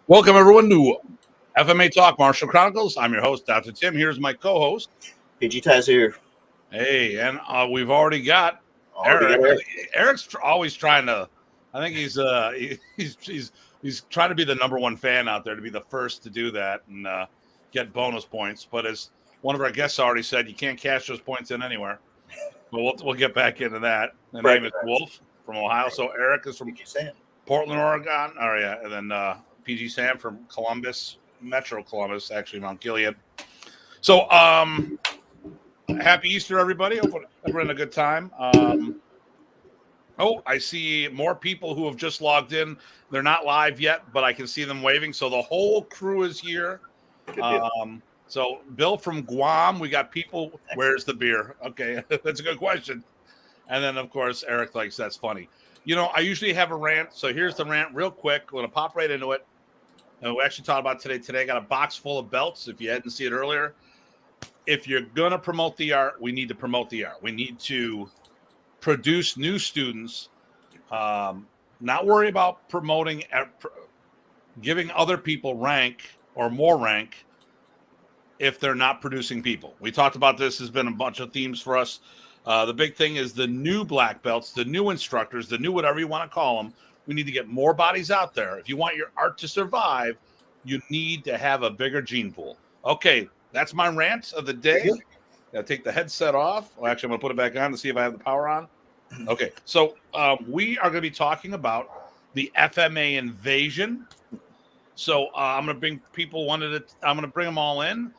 Welcome, everyone, to FMA Talk Martial Chronicles. I'm your host, Datu Tim. Here's my co-host. PG Taz here. Hey, and we've already got Eric. Eric's always trying to. I think he's trying to be the number one fan out there, to be the first to do that and get bonus points. But as one of our guests already said, you can't cash those points in anywhere. But we'll get back into that. The name is Wolf from Ohio. So Eric is from Portland, Oregon. Oh yeah, and then PG Sam from Columbus, Metro Columbus, actually Mount Gilead. So happy Easter, everybody. Hope everyone had a good time. I see more people who have just logged in. They're not live yet, but I can see them waving. So the whole crew is here. So Bill from Guam, we got people. Where's the beer? Okay, that's a good question. And then, of course, Eric thinks that's funny. You know, I usually have a rant. So here's the rant real quick. We're going to pop right into it. And we actually talked about today. Today I got a box full of belts. If you hadn't seen it earlier, if you're going to promote the art, we need to promote the art. We need to produce new students, not worry about promoting, giving other people rank or more rank if they're not producing people. We talked about this. Has been a bunch of themes for us. The big thing is the new black belts, the new instructors, the new whatever you want to call them. We need to get more bodies out there. If you want your art to survive, you need to have a bigger gene pool. Okay, that's my rant of the day. Gotta take the headset off. Well, actually, I'm gonna put it back on to see if I have the power on. Okay, so we are gonna be talking about the FMA Invasion. So I'm gonna bring people I'm gonna bring them all in.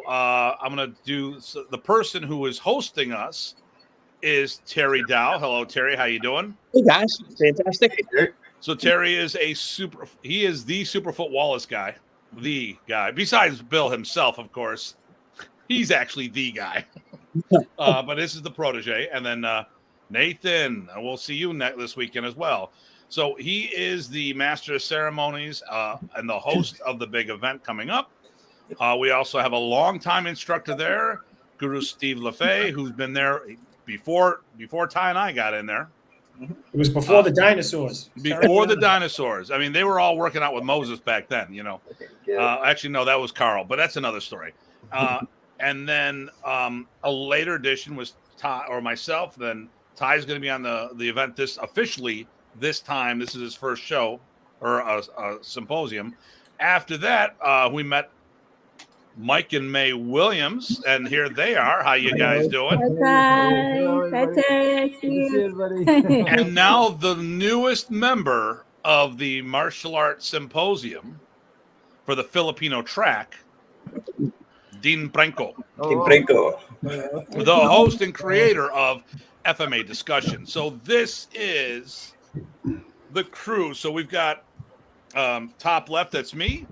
I'm gonna do the person who is hosting us is Terry Dow. Hello, Terry. How you doing? Hey guys, fantastic. So Terry is the Superfoot Wallace guy, the guy. Besides Bill himself, of course, he's actually the guy. But this is the protege, and then Nathan. We'll see you this weekend as well. So he is the master of ceremonies and the host of the big event coming up. We also have a longtime instructor there, Guru Steve Lefebvre, who's been there before Ty and I got in there. It was before the dinosaurs. Before the dinosaurs. I mean, they were all working out with Moses back then, you know. Actually, no, that was Carl, but that's another story. And then a later edition was Ty or myself. Then Ty's going to be on the event officially this time. This is his first show or a symposium. After that, we met Mike and May Williams, and here they are. How you guys doing? And now the newest member of the Martial Arts Symposium for the Filipino track, Dean Franco. The host and creator of FMA Discussion. So this is the crew. So we've got top left, that's me.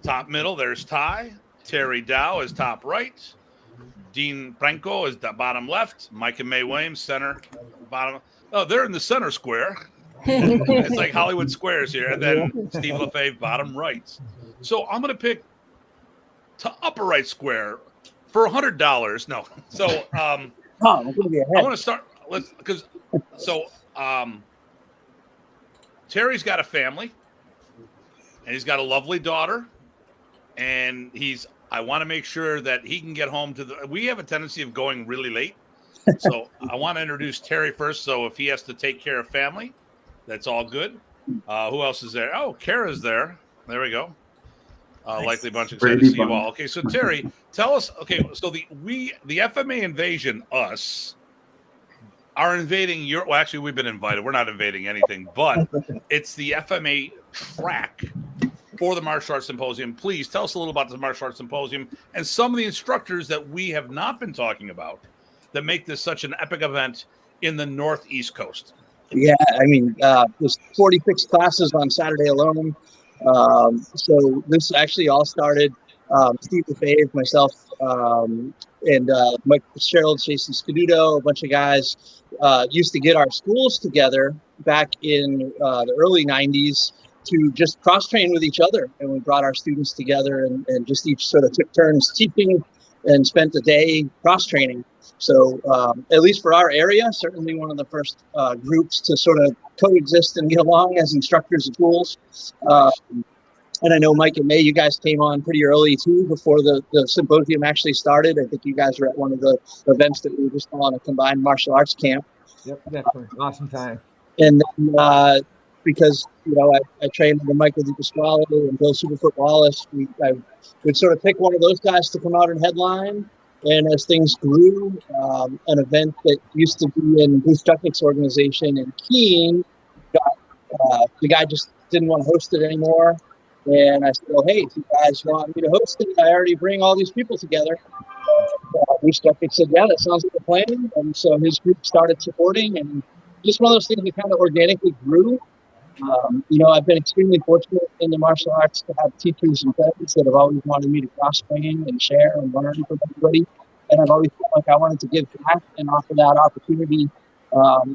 Top middle, there's Ty. Terry Dow is top right. Dean Franco is the bottom left. Mike and May Williams, center, bottom. Oh, they're in the center square. It's like Hollywood Squares here. And then Steve Lefebvre, bottom right. So I'm going to pick to upper right square for $100. No. So I want to start. Terry's got a family, and he's got a lovely daughter. And I want to make sure that he can get home we have a tendency of going really late. So I want to introduce Terry first. So if he has to take care of family, that's all good. Who else is there? Oh, Kara's there. There we go. Nice. Likely bunch of excited to see you all. Okay. So Terry, tell us, so the FMA Invasion, us are invading actually we've been invited. We're not invading anything, but it's the FMA track for the Martial Arts Symposium. Please tell us a little about the Martial Arts Symposium and some of the instructors that we have not been talking about that make this such an epic event in the Northeast Coast. Yeah, I mean, there's 46 classes on Saturday alone. So this actually all started, Steve Lefebvre, myself, and Mike Fitzgerald, Jason Scaduto, a bunch of guys used to get our schools together back in the early 90s to just cross-train with each other. And we brought our students together and just each sort of took turns teaching and spent a day cross-training. So at least for our area, certainly one of the first groups to sort of coexist and get along as instructors and schools. And I know Mike and May, you guys came on pretty early too, before the symposium actually started. I think you guys were at one of the events that we were just on, a combined martial arts camp. Yep, definitely. Awesome time. And then, because, you know, I trained under Michael DiPasquale and Bill Superfoot Wallace, I would sort of pick one of those guys to come out and headline. And as things grew, an event that used to be in Bruce Chutnick's organization in Keene, the guy just didn't want to host it anymore. And I said, well, hey, if you guys want me to host it, I already bring all these people together. Bruce Chutnick said, yeah, that sounds like a plan. And so his group started supporting, and just one of those things that kind of organically grew. You know, I've been extremely fortunate in the martial arts to have teachers and friends that have always wanted me to cross-train and share and learn from everybody. And I've always felt like I wanted to give back and offer that opportunity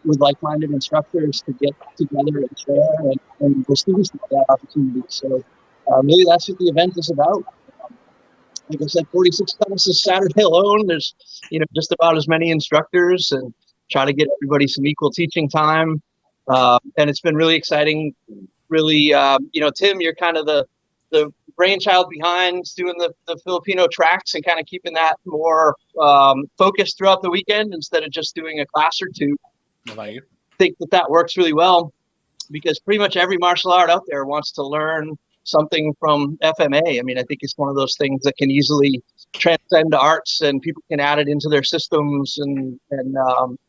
with like-minded instructors to get together and share, and the students to have that opportunity. So really that's what the event is about. Like I said, 46 classes Saturday alone. There's, you know, just about as many instructors, and try to get everybody some equal teaching time. And it's been really exciting. Really, you know, Tim, you're kind of the brainchild behind doing the Filipino tracks and kind of keeping that more focused throughout the weekend instead of just doing a class or two. I think that works really well, because pretty much every martial art out there wants to learn something from FMA. I mean, I think it's one of those things that can easily transcend arts, and people can add it into their systems and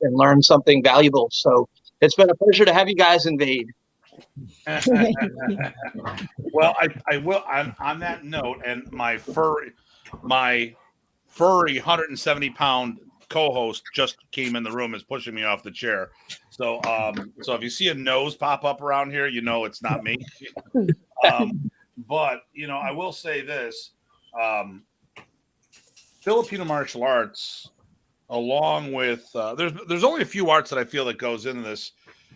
learn something valuable. So it's been a pleasure to have you guys invade. Well, I will on that note, and my furry 170-pound co-host just came in the room, is pushing me off the chair. So so if you see a nose pop up around here, you know it's not me. But you know, I will say this: Filipino martial arts, along with there's only a few arts that I feel that goes into this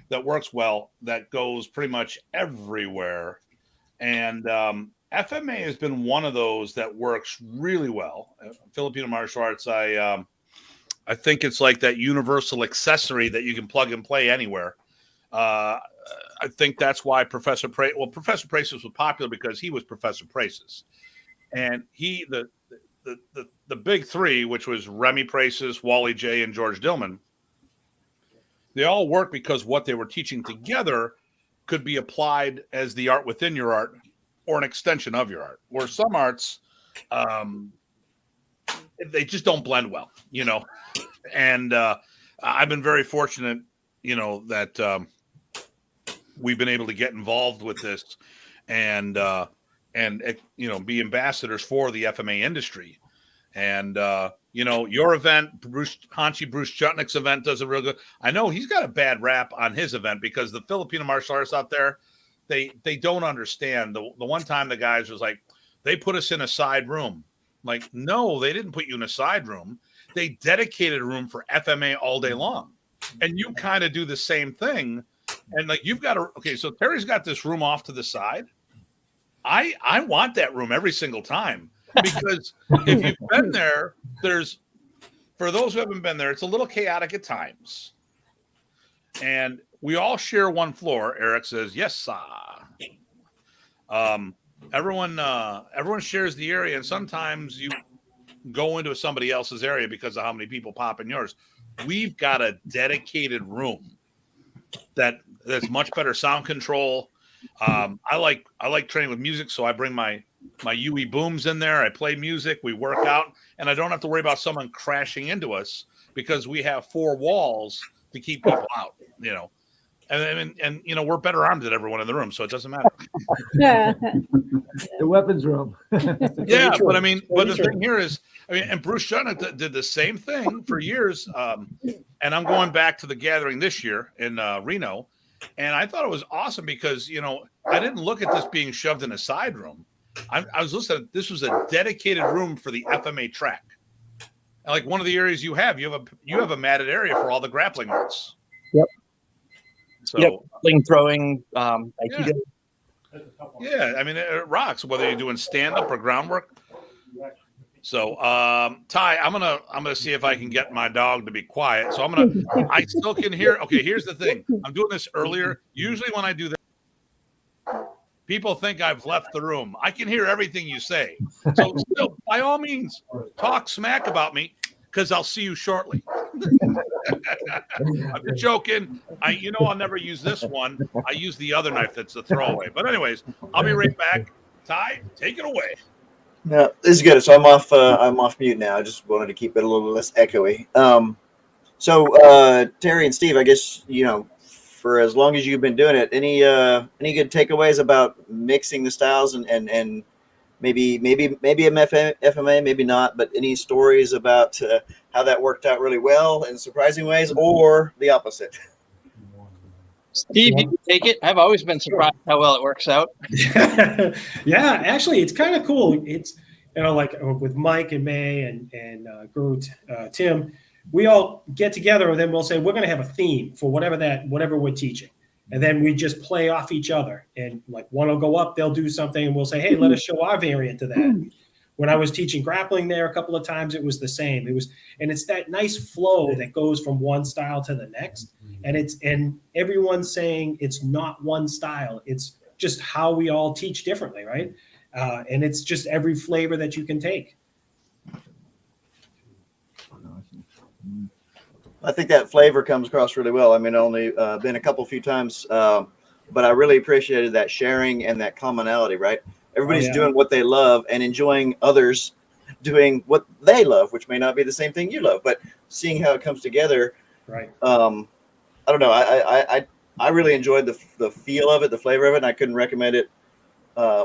that works well, that goes pretty much everywhere, and FMA has been one of those that works really well. Filipino martial arts, I think it's like that universal accessory that you can plug and play anywhere. I think that's why Professor Praces was popular, because he was Professor Praces, and the big three, which was Remy Praces, Wally J, and George Dillman, they all worked because what they were teaching together could be applied as the art within your art or an extension of your art. Where some arts, they just don't blend well, you know. And I've been very fortunate, you know, that we've been able to get involved with this and you know, be ambassadors for the FMA industry. And you know, your event, Bruce Chutnick's event, does a real good. I know he's got a bad rap on his event because the Filipino martial arts out there, they don't understand. The one time the guys was like, they put us in a side room. Like, no, they didn't put you in a side room. They dedicated a room for FMA all day long. And you kind of do the same thing. And like, you've got okay, so Terry's got this room off to the side. I want that room every single time, because if you've been there, for those who haven't been there, it's a little chaotic at times. And we all share one floor. Eric says, yes, sir. Everyone shares the area, and sometimes you go into somebody else's area because of how many people pop in yours. We've got a dedicated room that's much better sound control. I like training with music, so I bring my UE booms in there. I play music, we work out, and I don't have to worry about someone crashing into us because we have 4 walls to keep people out, you know. And you know, we're better armed than everyone in the room, so it doesn't matter. The weapons room. Yeah, but I mean, but the thing here is, I mean, and Bruce Chutnick did the same thing for years. And I'm going back to the gathering this year in Reno, and I thought it was awesome because, you know, I didn't look at this being shoved in a side room. I was listening. This was a dedicated room for the FMA track. And like one of the areas you have a matted area for all the grappling arts. Yep. So, yep. Throwing, Aikido. Yeah, I mean, it rocks whether you're doing stand up or groundwork. So, Ty, I'm gonna see if I can get my dog to be quiet. So I still can hear. Okay, here's the thing. I'm doing this earlier. Usually when I do that, people think I've left the room. I can hear everything you say. So still, by all means, talk smack about me because I'll see you shortly. I'm just joking. I'll never use this one. I use the other knife that's a throwaway. But anyways, I'll be right back. Ty, take it away. No, this is good. So I'm off mute now. I just wanted to keep it a little less echoey. So Terry and Steve, I guess, for as long as you've been doing it, any good takeaways about mixing the styles and maybe FMA, maybe not, but any stories about how that worked out really well in surprising ways, or the opposite? Steve, you can take it. I've always been surprised how well it works out. Yeah, actually, it's kind of cool. It's, like with Mike and May and Guro Tim, we all get together and then we'll say, we're going to have a theme for whatever we're teaching. And then we just play off each other. And like one will go up, they'll do something, and we'll say, hey, let us show our variant to that. When I was teaching grappling there a couple of times, it was the same. And it's that nice flow that goes from one style to the next. And everyone's saying it's not one style. It's just how we all teach differently, right? And it's just every flavor that you can take. I think that flavor comes across really well. I mean, only been a few times, but I really appreciated that sharing and that commonality, right? Everybody's doing what they love and enjoying others doing what they love, which may not be the same thing you love, but seeing how it comes together. Right. I don't know. I really enjoyed the feel of it, the flavor of it, and I couldn't recommend it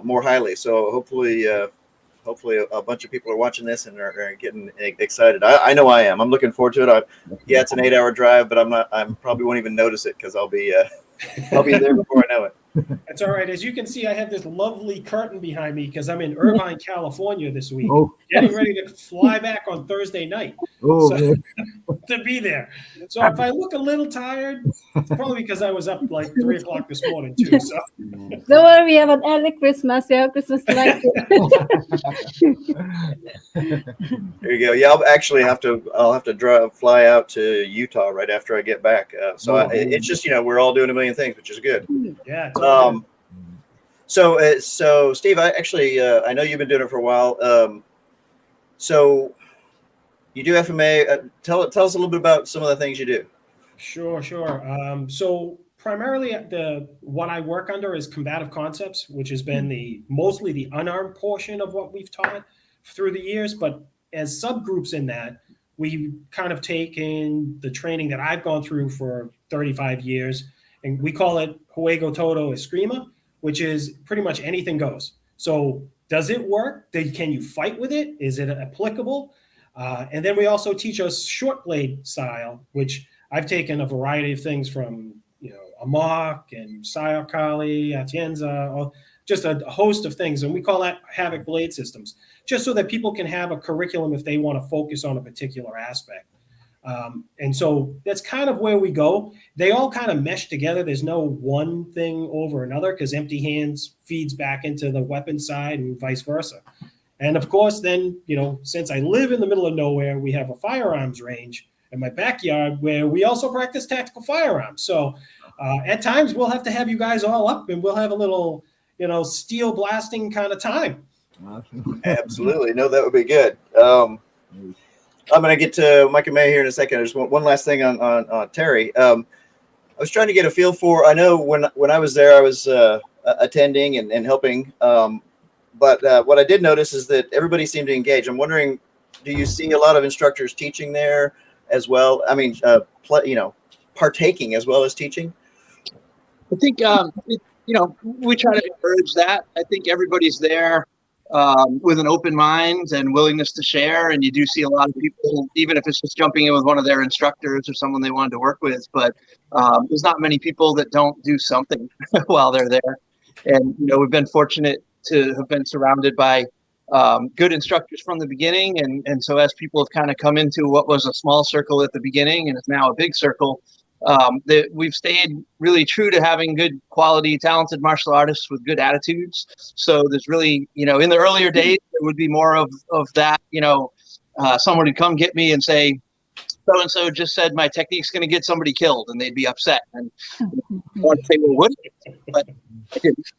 more highly. So hopefully a bunch of people are watching this and are getting excited. I know I am. I'm looking forward to it. It's an 8-hour drive, but I probably won't even notice it because I'll be there before I know it. That's all right. As you can see, I have this lovely curtain behind me because I'm in Irvine, California this week, getting ready to fly back on Thursday night to be there. So if I look a little tired, it's probably because I was up like 3 o'clock this morning too. So don't worry, we have an early Christmas. We have Christmas light. There you go. Yeah, I'll have to fly out to Utah right after I get back. It's just we're all doing a million things, which is good. Yeah. So Steve, I know you've been doing it for a while. So you do FMA. Tell us a little bit about some of the things you do. Sure. So primarily what I work under is combative concepts, which has been mostly the unarmed portion of what we've taught through the years. But as subgroups in that, we kind of taken the training that I've gone through for 35 years, and we call it Juego Todo Eskrima, which is pretty much anything goes. So does it work? Can you fight with it? Is it applicable? And then we also teach a short blade style, which I've taken a variety of things from, Amok and Sayakali, Atienza, or just a host of things. And we call that Havoc blade systems, just so that people can have a curriculum if they want to focus on a particular aspect. And so that's kind of where we go. They all kind of mesh together. There's no one thing over another because empty hands feeds back into the weapon side and vice versa. And of course, then, since I live in the middle of nowhere, we have a firearms range in my backyard where we also practice tactical firearms. So at times we'll have to have you guys all up and we'll have a little, steel blasting kind of time. Awesome. Absolutely. No, that would be good. I'm going to get to Mike and May here in a second. I just want one last thing on Terry. I was trying to get a feel for, I know when I was there, I was attending and helping. But what I did notice is that everybody seemed to engage. I'm wondering, do you see a lot of instructors teaching there as well? I mean, partaking as well as teaching? I think, we try to encourage that. I think everybody's there with an open mind and willingness to share. And you do see a lot of people, even if it's just jumping in with one of their instructors or someone they wanted to work with. But there's not many people that don't do something while they're there. And, we've been fortunate to have been surrounded by good instructors from the beginning. And so as people have kind of come into what was a small circle at the beginning and is now a big circle, that we've stayed really true to having good quality, talented martial artists with good attitudes. So there's really, in the earlier days, there would be more of that, someone would come get me and say, so-and-so just said my technique's going to get somebody killed, and they'd be upset. And I want to say, well, what? But just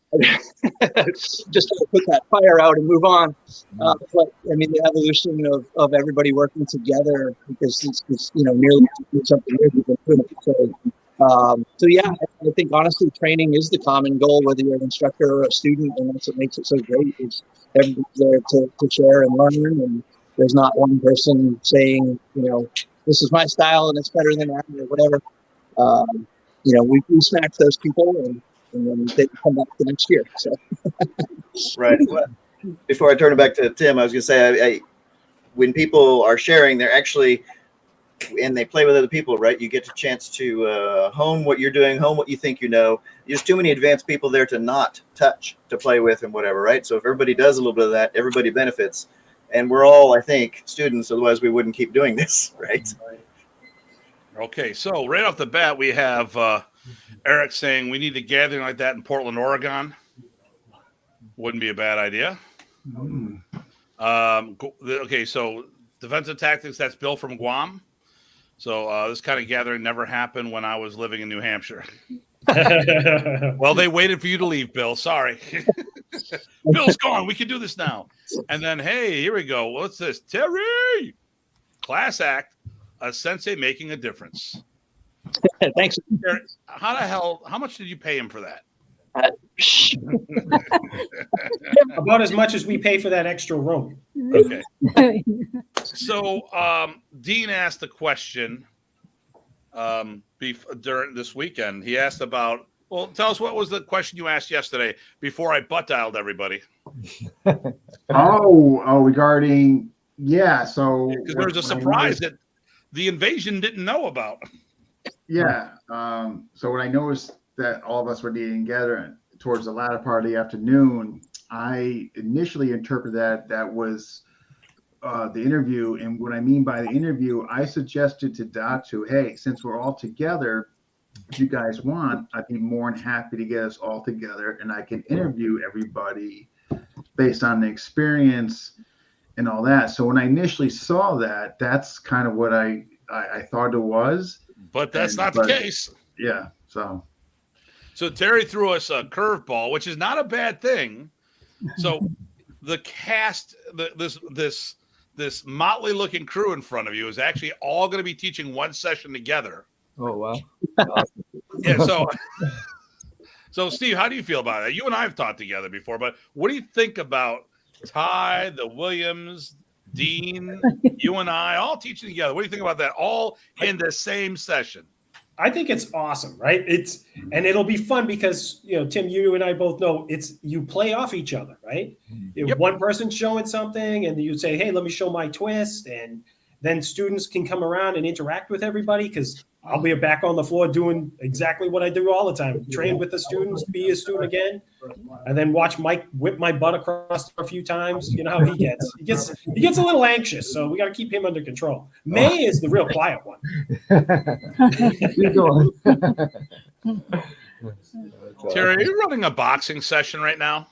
to put that fire out and move on. But I mean, the evolution of everybody working together, because it's nearly something new we've been doing. So yeah, I think honestly, training is the common goal, whether you're an instructor or a student, and that's what makes it so great. Is everybody's there to share and learn, and there's not one person saying, this is my style and it's better than that or whatever. We smack those people and then they come back the next year. So. Right. Well, before I turn it back to Tim, I was going to say, when people are sharing, they're actually, and they play with other people, right? You get a chance to hone what you're doing, hone what you think you know. There's too many advanced people there to not touch, to play with and whatever, right? So if everybody does a little bit of that, everybody benefits. And we're all, I think, students, otherwise we wouldn't keep doing this, right? Okay, so right off the bat, we have Eric saying we need a gathering like that in Portland, Oregon. Wouldn't be a bad idea. Okay, so defensive tactics, that's Bill from Guam. So this kind of gathering never happened when I was living in New Hampshire. Well, they waited for you to leave, Bill. Sorry. Bill's gone. We can do this now. And then, hey, here we go. What's this? Terry! Class act, a sensei making a difference. Thanks. Terry, how much did you pay him for that? About as much as we pay for that extra room. Okay. So Dean asked a question during this weekend. He asked about, well, tell us what was the question you asked yesterday before I butt dialed everybody. Regarding, yeah. So because there was a surprise that the invasion didn't know about. Yeah. So when I noticed that all of us were getting together towards the latter part of the afternoon, I initially interpreted that was the interview. And what I mean by the interview, I suggested to Datu, hey, since we're all together, if you guys want, I'd be more than happy to get us all together and I can interview everybody based on the experience and all that. So when I initially saw that, that's kind of what I thought it was. But that's not the case. Yeah. So Terry threw us a curveball, which is not a bad thing. So the cast, this motley looking crew in front of you is actually all going to be teaching one session together. Oh, wow. Yeah. So Steve, how do you feel about it? You and I have taught together before, but what do you think about Ty, the Williams, Dean, you and I all teaching together? What do you think about that? All in the same session. I think it's awesome, right? And it'll be fun because, Tim, you and I both know you play off each other, right? If one person's showing something and you say, hey, let me show my twist. And then students can come around and interact with everybody because I'll be back on the floor doing exactly what I do all the time. Train with the students, be a student again, and then watch Mike whip my butt across a few times. You know how he gets. He gets a little anxious, so we got to keep him under control. May is the real quiet one. Keep going. Terry, are you running a boxing session right now?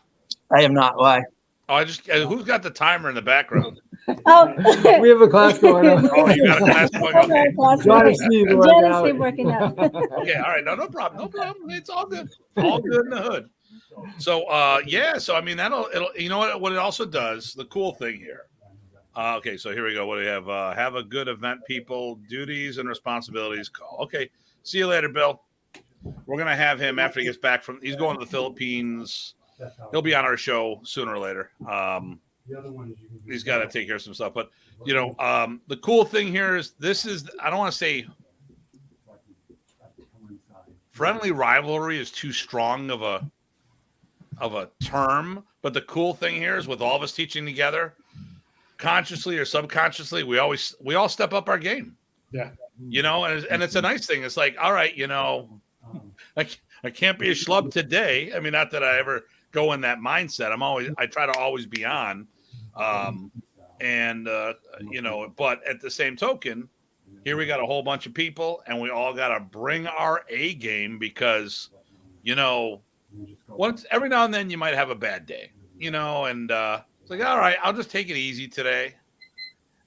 I am not. Why? Oh, who's got the timer in the background? Oh, We have a class going on. Oh, you got a class going on. Okay. John and Steve are working out. working out. Okay, all right, no problem, no problem. It's all good, all good in the hood. So, so I mean, it'll, you know what it also does. The cool thing here. Okay, so here we go. What do we have a good event, people. Duties and responsibilities. Call. Okay, see you later, Bill. We're gonna have him after he gets back he's going to the Philippines. He'll be on our show sooner or later. He's got to take care of some stuff. But, the cool thing here is I don't want to say friendly rivalry is too strong of a term. But the cool thing here is with all of us teaching together, consciously or subconsciously, we all step up our game. Yeah. And it's a nice thing. It's like, all right, I can't be a schlub today. I mean, not that I ever go in that mindset. I try to always be on. But at the same token, here we got a whole bunch of people and we all got to bring our A game because, every now and then you might have a bad day, and it's like, all right, I'll just take it easy today.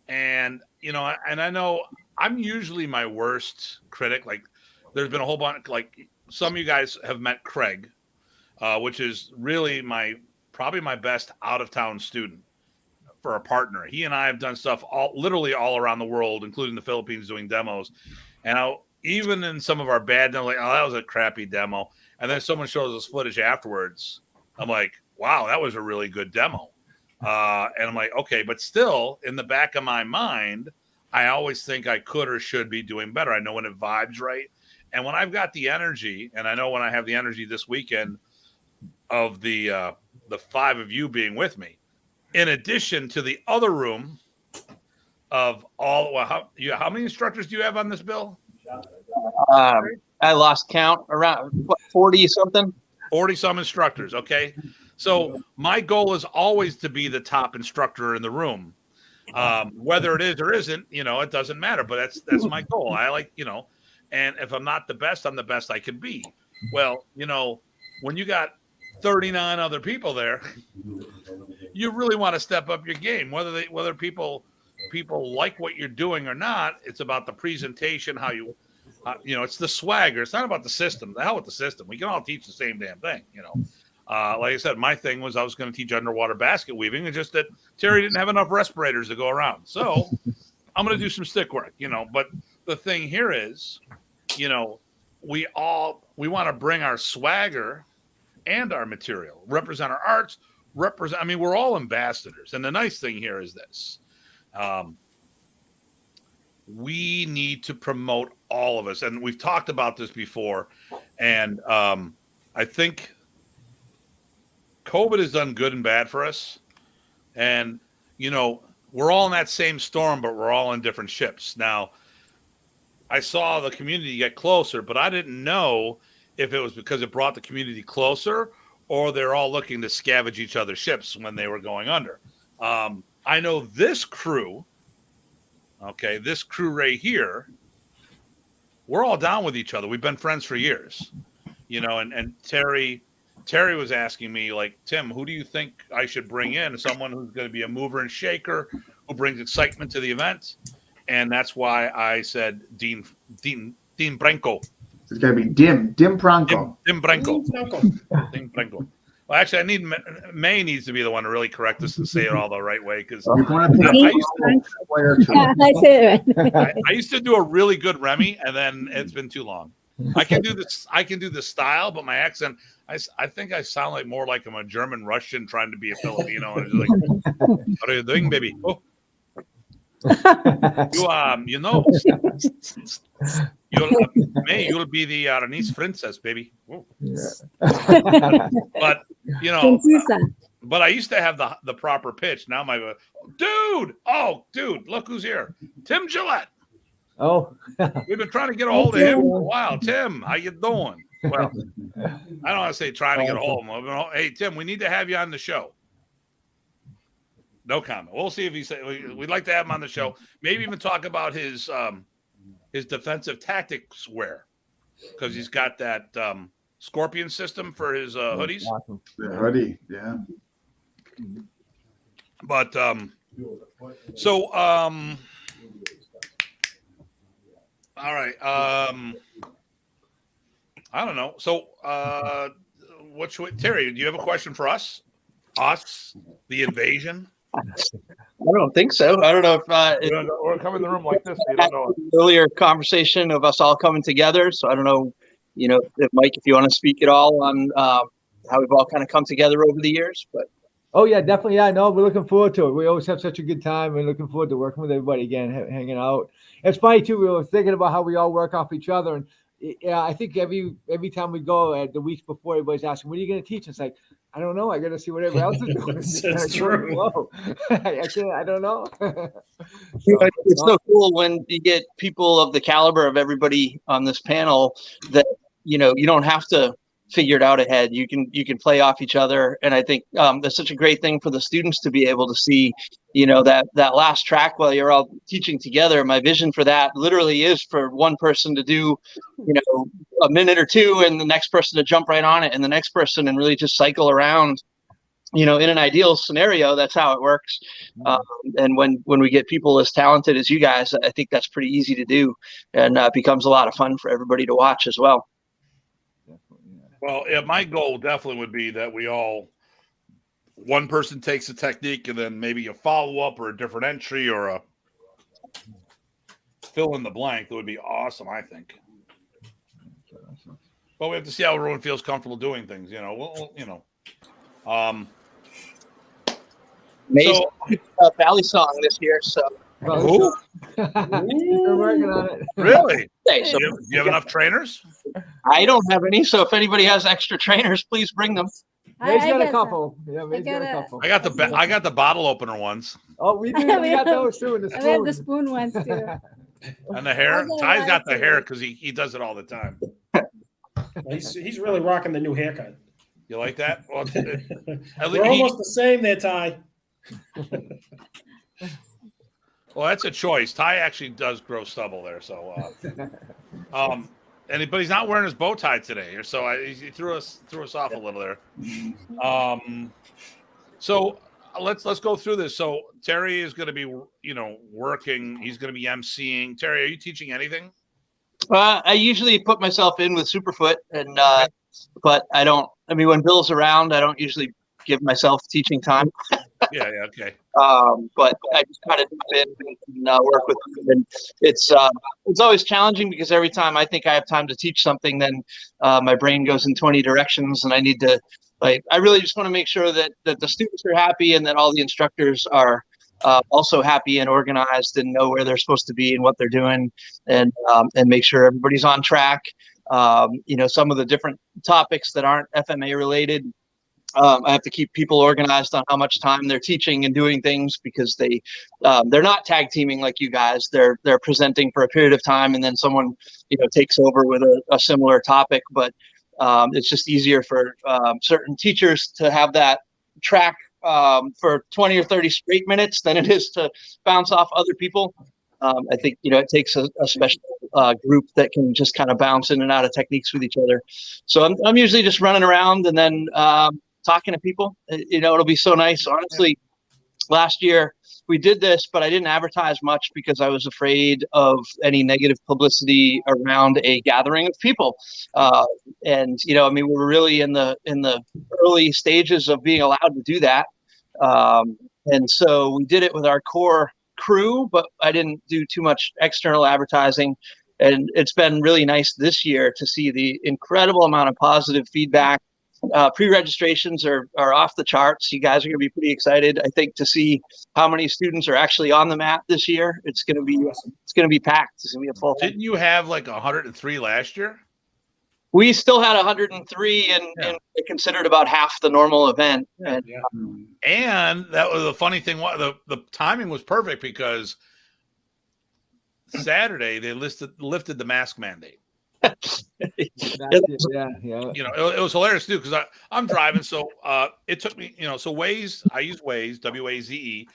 And, and I know I'm usually my worst critic. Like there's been a whole bunch, like some of you guys have met Craig. which is really probably my best out of town student for a partner. He and I have done stuff literally all around the world, including the Philippines, doing demos. And even in some of our bad demos, like, oh, that was a crappy demo. And then someone shows us footage afterwards. I'm like, wow, that was a really good demo. And I'm like, okay, but still in the back of my mind, I always think I could or should be doing better. I know when it vibes right. And when I've got the energy, and I know when I have the energy this weekend of the 5 of you being with me, in addition to the other room of all, well, how many instructors do you have on this bill? I lost count, around 40 something. 40 some instructors. Okay. So my goal is always to be the top instructor in the room. Whether it is or isn't, it doesn't matter, but that's my goal. I like, and if I'm not the best, I'm the best I can be. Well, when you got 39 other people there, you really want to step up your game, whether people like what you're doing or not. It's about the presentation, how you, it's the swagger. It's not about the system. The hell with the system. We can all teach the same damn thing, Like I said, my thing was I was going to teach underwater basket weaving, and just that Terry didn't have enough respirators to go around. So I'm going to do some stick work, But the thing here is, we want to bring our swagger and our material, represent our arts, we're all ambassadors. And the nice thing here is this. We need to promote all of us. And we've talked about this before. And I think COVID has done good and bad for us. And, we're all in that same storm, but we're all in different ships. Now, I saw the community get closer, but I didn't know if it was because it brought the community closer or they're all looking to scavenge each other's ships when they were going under. I know this crew, this crew right here, we're all down with each other. We've been friends for years, and Terry was asking me, like, Tim, who do you think I should bring in? Someone who's going to be a mover and shaker, who brings excitement to the event. And that's why I said Dean Franco. It's got to be Dim Franco. Dim Franco. Dim Franco. Well, actually, May needs to be the one to really correct us and say it all the right way, because I used to do a really good Remy, and then it's been too long. I can do this. I can do the style, but my accent, I think I sound like more like I'm a German Russian trying to be a Filipino. And it's like, what are you doing, baby? Oh. You'll be the Aranese princess, baby. But but I used to have the proper pitch. Now dude, look who's here, Tim Gillette. Oh, we've been trying to get a hold of him for a while. Tim, how you doing? Well, I don't want to say trying to get a hold of him. Hey, Tim, we need to have you on the show. No comment. We'll see if he said we'd like to have him on the show. Maybe even talk about his defensive tactics wear, because he's got that Scorpion system for his hoodies. The hoodie, yeah. But all right. I don't know. So Terry, do you have a question for us? Us, the invasion? I don't think so. I don't know if or come in the room like this. You don't know. Earlier conversation of us all coming together. So I don't know, if Mike, if you want to speak at all on how we've all kind of come together over the years. But oh yeah, definitely. Yeah, no, we're looking forward to it. We always have such a good time. We're looking forward to working with everybody again, hanging out. It's funny too. We were thinking about how we all work off each other, and yeah, I think every time we go the weeks before, everybody's asking, "What are you going to teach?" It's like, I don't know. I got to see what everybody else is doing. That's true. I don't know. It's so cool when you get people of the caliber of everybody on this panel that you don't have to figure it out ahead. You can play off each other, and I think that's such a great thing for the students to be able to see. That last track while you're all teaching together. My vision for that literally is for one person to do, a minute or two, and the next person to jump right on it, and the next person, and really just cycle around. In an ideal scenario, that's how it works. And when we get people as talented as you guys, I think that's pretty easy to do, and becomes a lot of fun for everybody to watch as well. Well, yeah, my goal definitely would be that one person takes a technique and then maybe a follow up or a different entry or a fill in the blank. That would be awesome, I think. But we have to see how everyone feels comfortable doing things. Amazing So Valley song this year. So who? We're working on it. Really? hey, Do so you have enough trainers? I don't have any. So if anybody has extra trainers, please bring them. May's got a guess, couple. Yeah, May's got a got a- couple. I got the bottle opener ones Oh, we do. We got those too in the We have the spoon. spoon ones too. and the hair. Also, Ty's got the like hair because he does it all the time. He's really rocking the new haircut. You like that? Well, at We're least almost the same there, Ty. well, that's a choice. Ty actually does grow stubble there, so but he's not wearing his bow tie today, so he threw us off a little there. So let's go through this. So Terry is going to be working. He's going to be emceeing. Terry, are you teaching anything? I usually put myself in with Superfoot, and but I don't. I mean, when Bill's around, I don't usually give myself teaching time. Yeah, okay. But I just kind of jump in and work with them. And it's always challenging because every time I think I have time to teach something, then my brain goes in 20 directions, and I need to I really just want to make sure that the students are happy and that all the instructors are also happy and organized and know where they're supposed to be and what they're doing, and make sure everybody's on track. Some of the different topics that aren't FMA related, I have to keep people organized on how much time they're teaching and doing things, because they're not tag teaming like you guys. They're presenting for a period of time, and then someone takes over with a similar topic. But it's just easier for certain teachers to have that track for 20 or 30 straight minutes than it is to bounce off other people. I think it takes a special group that can just kind of bounce in and out of techniques with each other. So I'm usually just running around and then talking to people. It'll be so nice. Honestly, last year we did this, but I didn't advertise much because I was afraid of any negative publicity around a gathering of people. We were really in the early stages of being allowed to do that. And so we did it with our core crew, but I didn't do too much external advertising. And it's been really nice this year to see the incredible amount of positive feedback. Pre-registrations are off the charts. You guys are going to be pretty excited, I think, to see how many students are actually on the mat this year. It's going to be packed. It's going to be a full. Didn't you have like 103 last year? We still had 103, and considered about half the normal event. And that was the funny thing. The timing was perfect because Saturday they lifted the mask mandate. Yeah. It was hilarious too, because I'm driving, so it took me, so Waze, I use Waze, WAZE.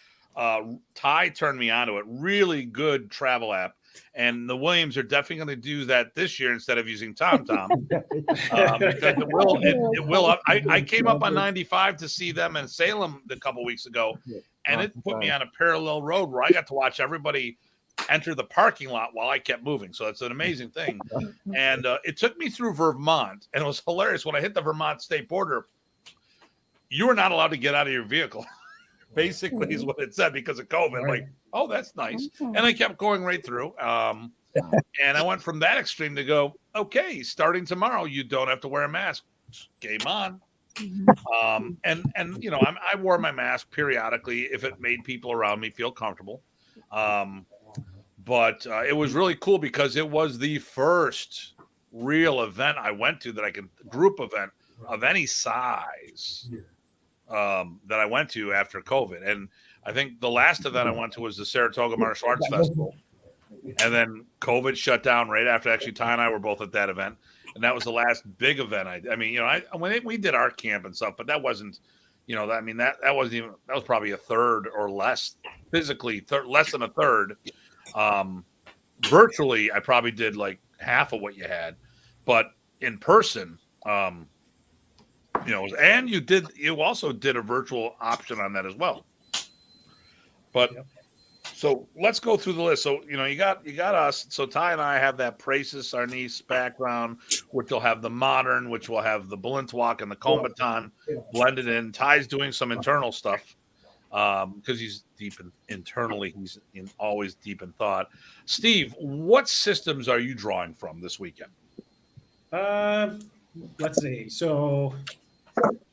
Ty turned me onto it. Really good travel app, and the Williams are definitely going to do that this year instead of using TomTom. Because it will. I came up on 95 to see them in Salem a couple weeks ago, and it put me on a parallel road where I got to watch everybody enter the parking lot while I kept moving. So it's an amazing thing. And it took me through Vermont, and it was hilarious. When I hit the Vermont state border, you were not allowed to get out of your vehicle. Basically is what it said, because of COVID. Right. Like, oh, that's nice. And I kept going right through. And I went from that extreme to go, okay, starting tomorrow, you don't have to wear a mask. Game on. I wore my mask periodically if it made people around me feel comfortable. But it was really cool because it was the first real event I went to group event of any size that I went to after COVID. And I think the last event I went to was the Saratoga Martial Arts Festival. And then COVID shut down right after. Actually, Ty and I were both at that event. And that was the last big event. We did art camp and stuff, but that wasn't, that wasn't even, that was probably a third or less, physically less than a third. Virtually, I probably did like half of what you had, but in person, and you also did a virtual option on that as well. But So let's go through the list. So you got us. So Ty and I have that Pracis Arnis background, which will have the modern, which will have the Balintawak and the Combatant blended in. Ty's doing some internal stuff because he's deep internally. He's always deep in thought. Steve, what systems are you drawing from this weekend? Let's see. So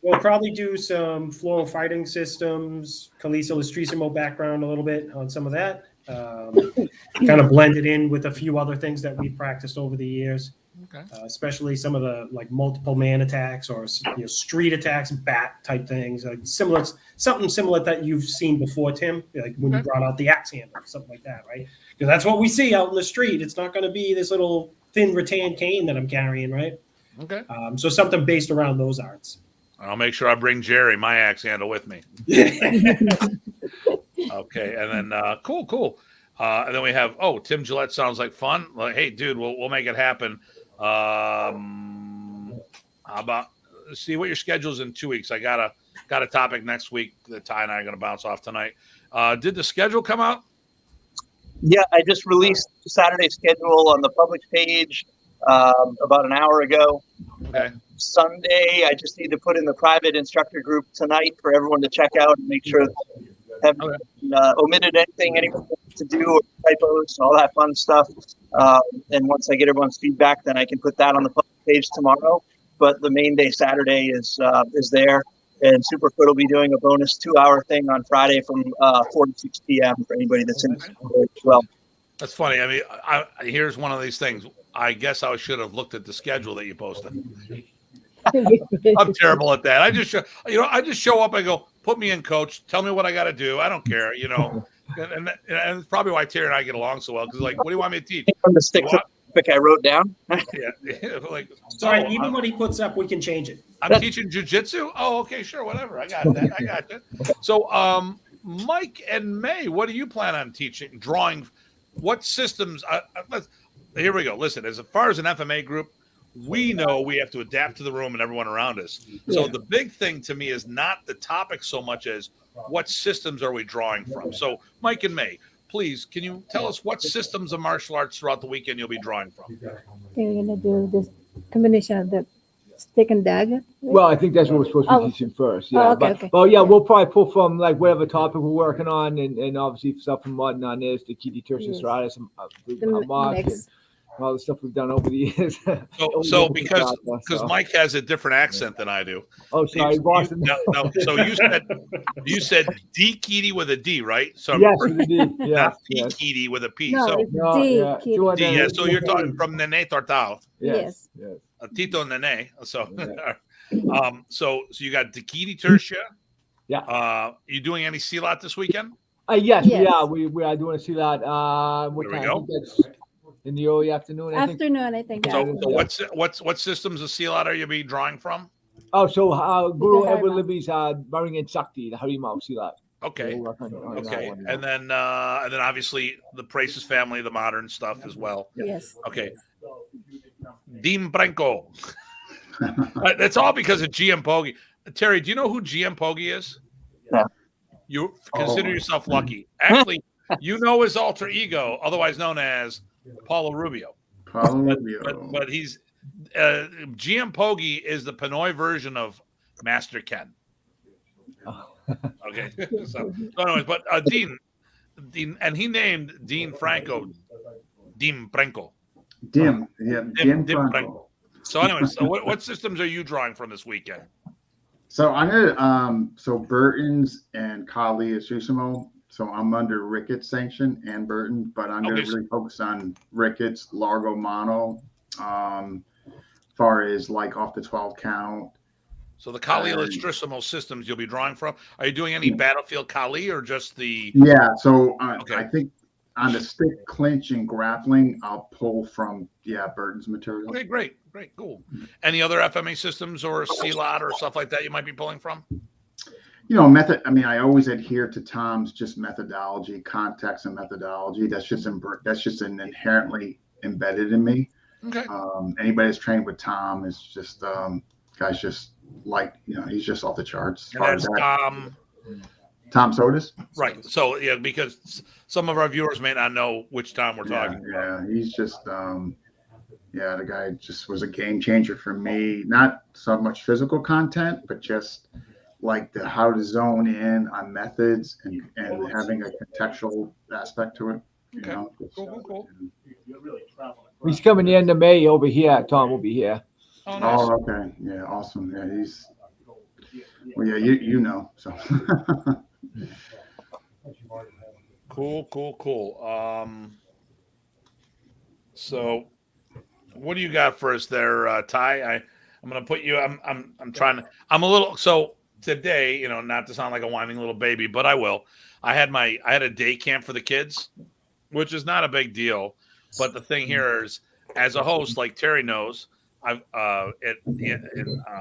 we'll probably do some floral fighting systems, Calisa Lustrissimo background a little bit on some of that. Kind of blended in with a few other things that we've practiced over the years. Okay. Especially some of the like multiple man attacks or street attacks, bat type things, like something similar that you've seen before, Tim. Like when you brought out the axe handle, something like that, right? Because that's what we see out in the street. It's not going to be this little thin rattan cane that I'm carrying, right? Okay. So something based around those arts. I'll make sure I bring Jerry, my axe handle, with me. Okay, and then cool. And then we have Tim Gillette sounds like fun. Like, hey, dude, we'll make it happen. How about see what your schedule's in 2 weeks? I got a topic next week that Ty and I are going to bounce off tonight. Did the schedule come out? Yeah, I just released Saturday's schedule on the public page about an hour ago. Okay. Sunday, I just need to put in the private instructor group tonight for everyone to check out and make sure they haven't omitted anyone to do, or typos, all that fun stuff. And once I get everyone's feedback, then I can put that on the public page tomorrow. But the main day Saturday is there, and Superfoot will be doing a bonus 2-hour thing on Friday from 4 to 6 p.m. for anybody that's in as well. That's funny. I mean, here's one of these things. I guess I should have looked at the schedule that you posted. I'm terrible at that. I just show up. I go, put me in, coach. Tell me what I got to do. I don't care, And it's probably why Terry and I get along so well. Because what do you want me to teach? From the stick topic I wrote down. Sorry, even when he puts up, we can change it. I'm teaching jujitsu. Oh, okay, sure, whatever. I got that. I got it. So, Mike and May, what do you plan on teaching? Drawing? What systems? Here we go. Listen, as far as an FMA group, we know we have to adapt to the room and everyone around us. So the big thing to me is not the topic so much as what systems are we drawing from. So Mike and May, please, can you tell us what systems of martial arts throughout the weekend you'll be drawing from? We're gonna do this combination of the stick and dagger. Well, I think that's what we're supposed to be teaching first. Yeah. Okay. Well, yeah, we'll probably pull from like whatever topic we're working on, and obviously stuff from Mudden on this, the Kitty Tertius Serratus, and all the stuff we've done over the years. So because Mike has a different accent than I do. Oh, sorry, Boston. No. So you said D Kitty with a D, right? So yes, with a D. Yeah, not P Kitty with a P. No, So it's D. D, yeah. So you're talking from Nene Tortal. Yes. Tito Nene. So so you got D Kitty Tertia. Yeah. You doing any Silat this weekend? Yes. We are doing a Silat. There we go. In the early afternoon, I think. I think. So what systems of Silat are you be drawing from? Oh, so Guru Edward Libby's Baring Sakti, the Harimau Silat. Okay. Okay. And then obviously the Pracis family, the modern stuff as well. Yes. Okay. Dim Franco. That's all because of GM Poggi. Terry, do you know who GM Poggi is? Yeah. You consider yourself lucky. Actually, you know his alter ego, otherwise known as Paulo Rubio. But he's GM Poggi is the Pinoy version of Master Ken. Okay. so anyways, but Dean, and he named Dean Franco Dim Franco. Dim Franco. So anyways, so what systems are you drawing from this weekend? So I'm gonna Burton's and Kali Asusumo. So I'm under Ricketts sanction and Burton, but I'm going to really focus on Ricketts, Largo Mono, far as like off the 12 count. So the Kali Lustrissimo systems you'll be drawing from. Are you doing any Battlefield Kali or just the? Yeah. So I think on the stick clinch and grappling, I'll pull from Burton's material. Okay, great, cool. Any other FMA systems or Silat or stuff like that you might be pulling from? Method. I mean, I always adhere to Tom's just methodology, context, and methodology. That's just inherently embedded in me. Okay. Anybody that's trained with Tom is just guy's just like he's just off the charts. And that's Tom. Tom Sodas. Right. So yeah, because some of our viewers may not know which Tom we're talking about. Yeah, he's just the guy just was a game changer for me. Not so much physical content, but just like the how to zone in on methods and having a contextual aspect to it. You know? Cool. He's coming the end of May over here. Tom will be here. Oh, nice. Oh, okay. Yeah, awesome. Yeah, he's. Well, yeah, you know. So. Cool. So, what do you got for us there, Ty? I'm going to put you. I'm trying to. I'm a little. So today, you know, not to sound like a whining little baby, but I will. I had a day camp for the kids, which is not a big deal. But the thing here is, as a host, like Terry knows, I've the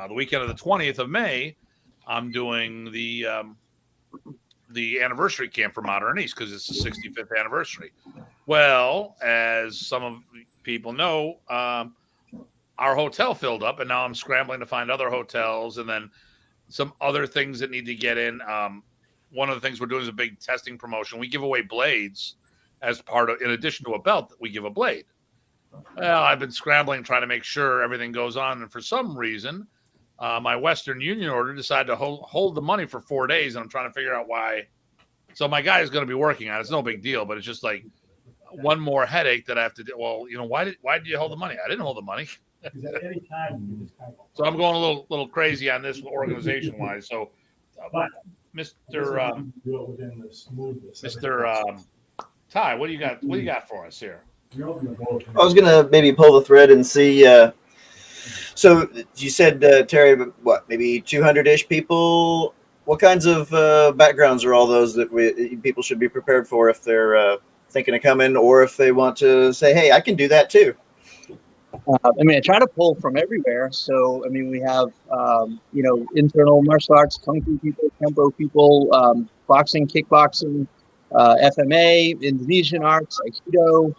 weekend of the 20th of May, I'm doing the anniversary camp for Modern East because it's the 65th anniversary. Well, as some of people know, our hotel filled up, and now I'm scrambling to find other hotels and then some other things that need to get in. One of the things we're doing is a big testing promotion. We give away blades as part of, in addition to a belt, we give a blade. Well, I've been scrambling trying to make sure everything goes on, and for some reason, my Western Union order decided to hold the money for 4 days, and I'm trying to figure out why. So my guy is going to be working on it. It's no big deal, but it's just like one more headache that I have to do. Well, you know, why did you hold the money? I didn't hold the money. So I'm going a little crazy on this organization wise. So, Mr. Ty, what do you got? What do you got for us here? I was gonna maybe pull the thread and see. So you said, Terry, what, maybe 200-ish people? What kinds of backgrounds are all those that people should be prepared for if they're thinking of coming, or if they want to say, hey, I can do that too? I try to pull from everywhere. So, we have, internal martial arts, kung fu people, kempo people, boxing, kickboxing, FMA, Indonesian arts, Aikido.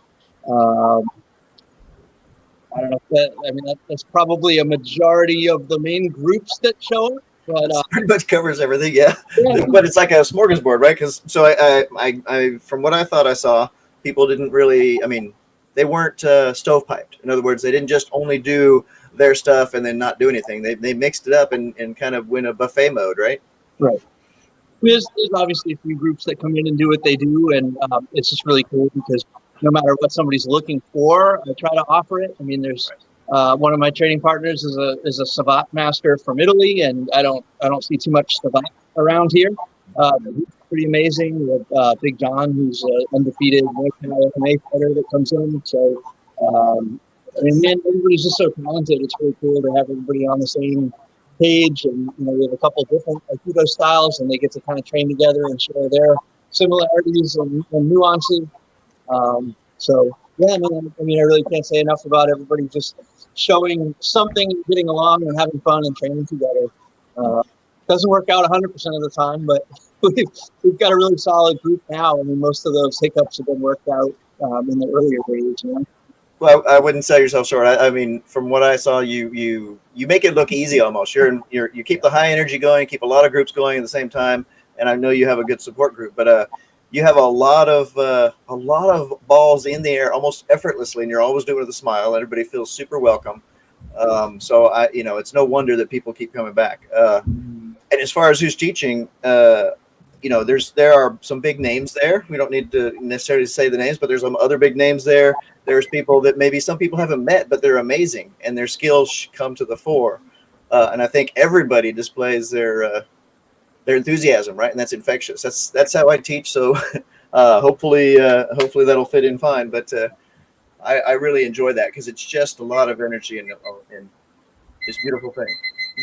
I don't know if that's probably a majority of the main groups that show up. But pretty much covers everything, yeah. But it's like a smorgasbord, right? Because I from what I thought I saw, people didn't really. They weren't stovepiped. In other words, they didn't just only do their stuff and then not do anything. They mixed it up and kind of went a buffet mode, right? Right. There's obviously a few groups that come in and do what they do, and it's just really cool because no matter what somebody's looking for, I try to offer it. There's one of my training partners is a savate master from Italy, and I don't see too much savate around here. He's pretty amazing. We have Big John, who's an undefeated FMA fighter that comes in. So, everybody's just so talented. It's really cool to have everybody on the same page, and we have a couple of different Aikido styles, and they get to kind of train together and share their similarities and nuances. I really can't say enough about everybody just showing something, getting along, and having fun and training together. Doesn't work out 100% of the time, but we've got a really solid group now. Most of those hiccups have been worked out in the earlier days. Well, I wouldn't sell yourself short. From what I saw, you make it look easy almost. You keep the high energy going, keep a lot of groups going at the same time, and I know you have a good support group. But you have a lot of balls in the air almost effortlessly, and you're always doing it with a smile. Everybody feels super welcome. So it's no wonder that people keep coming back. And as far as who's teaching, there are some big names there. We don't need to necessarily say the names, but there's some other big names there. There's people that maybe some people haven't met, but they're amazing, and their skills come to the fore. And I think everybody displays their enthusiasm, right? And that's infectious. That's how I teach. So hopefully that'll fit in fine. But I really enjoy that because it's just a lot of energy and this beautiful thing.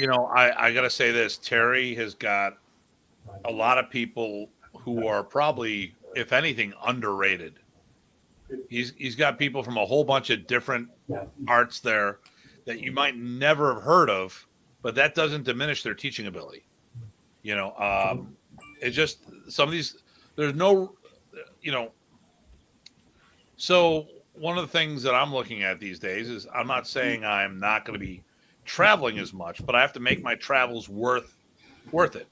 I got to say this. Terry has got a lot of people who are probably, if anything, underrated. He's got people from a whole bunch of different arts there that you might never have heard of, but that doesn't diminish their teaching ability. It's just some of these, there's no, so one of the things that I'm looking at these days is I'm not saying I'm not going to be traveling as much, but I have to make my travels worth it.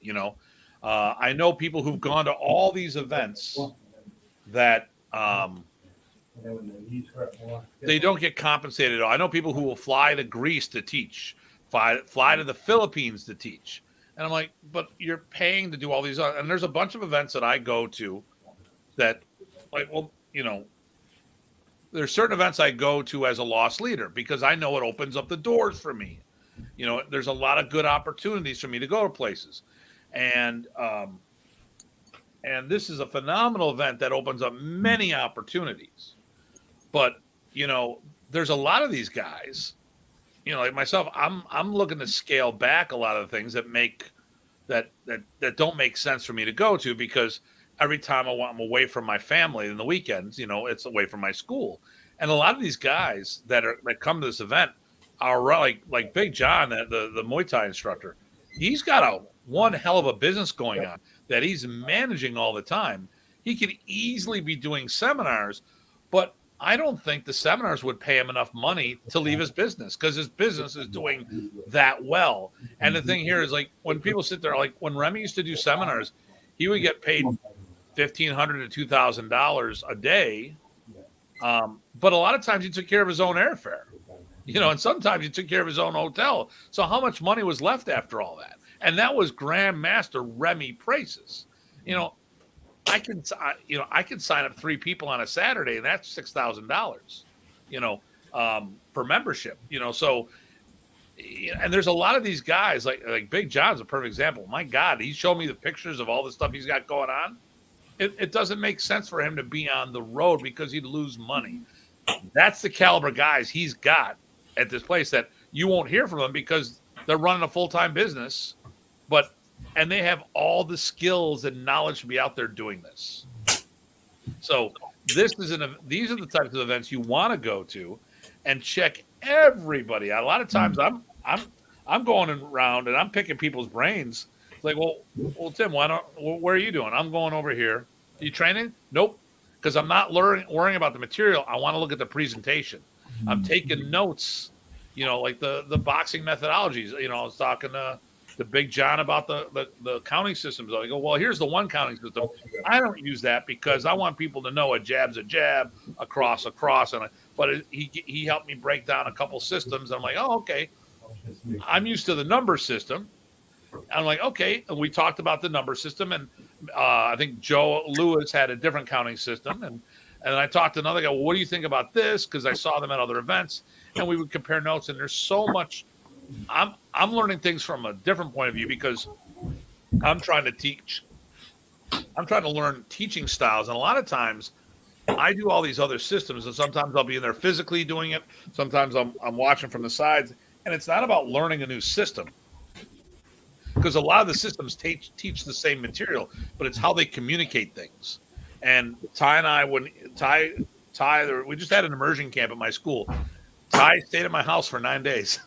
I know people who've gone to all these events that they don't get compensated at all. I know people who will fly to Greece to teach, fly to the Philippines to teach. And I'm like, but you're paying to do all these. And there's a bunch of events that I go to that, like, well, you know, there's certain events I go to as a lost leader because I know it opens up the doors for me. You know, there's a lot of good opportunities for me to go to places. And this is a phenomenal event that opens up many opportunities. But, you know, there's a lot of these guys, you know, like myself, I'm looking to scale back a lot of the things that don't make sense for me to go to, because every time I'm away from my family in the weekends, you know, it's away from my school. And a lot of these guys that come to this event are like Big John, the Muay Thai instructor. He's got one hell of a business going on that he's managing all the time. He could easily be doing seminars, but I don't think the seminars would pay him enough money to leave his business, because his business is doing that well. And the thing here is, like, when people sit there, like when Remy used to do seminars, he would get paid $1,500 to $2,000 a day. But a lot of times he took care of his own airfare, you know, and sometimes he took care of his own hotel. So how much money was left after all that? And that was Grandmaster Remy prices. You know, I could sign up 3 people on a Saturday, and that's $6,000, you know, for membership, you know. So, and there's a lot of these guys, like Big John's a perfect example. My God, he showed me the pictures of all the stuff he's got going on. It doesn't make sense for him to be on the road because he'd lose money. That's the caliber guys he's got at this place that you won't hear from them because they're running a full-time business, and they have all the skills and knowledge to be out there doing this. So these are the types of events you want to go to and check everybody out. A lot of times I'm going around and I'm picking people's brains. It's like, well, Tim, where are you doing? I'm going over here. Are you training? Nope. Because I'm not worrying about the material. I want to look at the presentation. I'm taking notes, you know, like the boxing methodologies. You know, I was talking to Big John about the counting systems. I go, well, here's the one counting system. I don't use that because I want people to know a jab's a jab, a cross. But he helped me break down a couple systems. I'm like, oh, okay. I'm used to the number system. I'm like, okay. And we talked about the number system, and I think Joe Lewis had a different counting system, and I talked to another guy. Well, what do you think about this? Because I saw them at other events, and we would compare notes. And there's so much. I'm learning things from a different point of view because I'm trying to teach. I'm trying to learn teaching styles, and a lot of times I do all these other systems, and sometimes I'll be in there physically doing it. Sometimes I'm watching from the sides, and it's not about learning a new system, because a lot of the systems teach the same material, but it's how they communicate things. And Ty and I, we just had an immersion camp at my school. Ty stayed at my house for 9 days.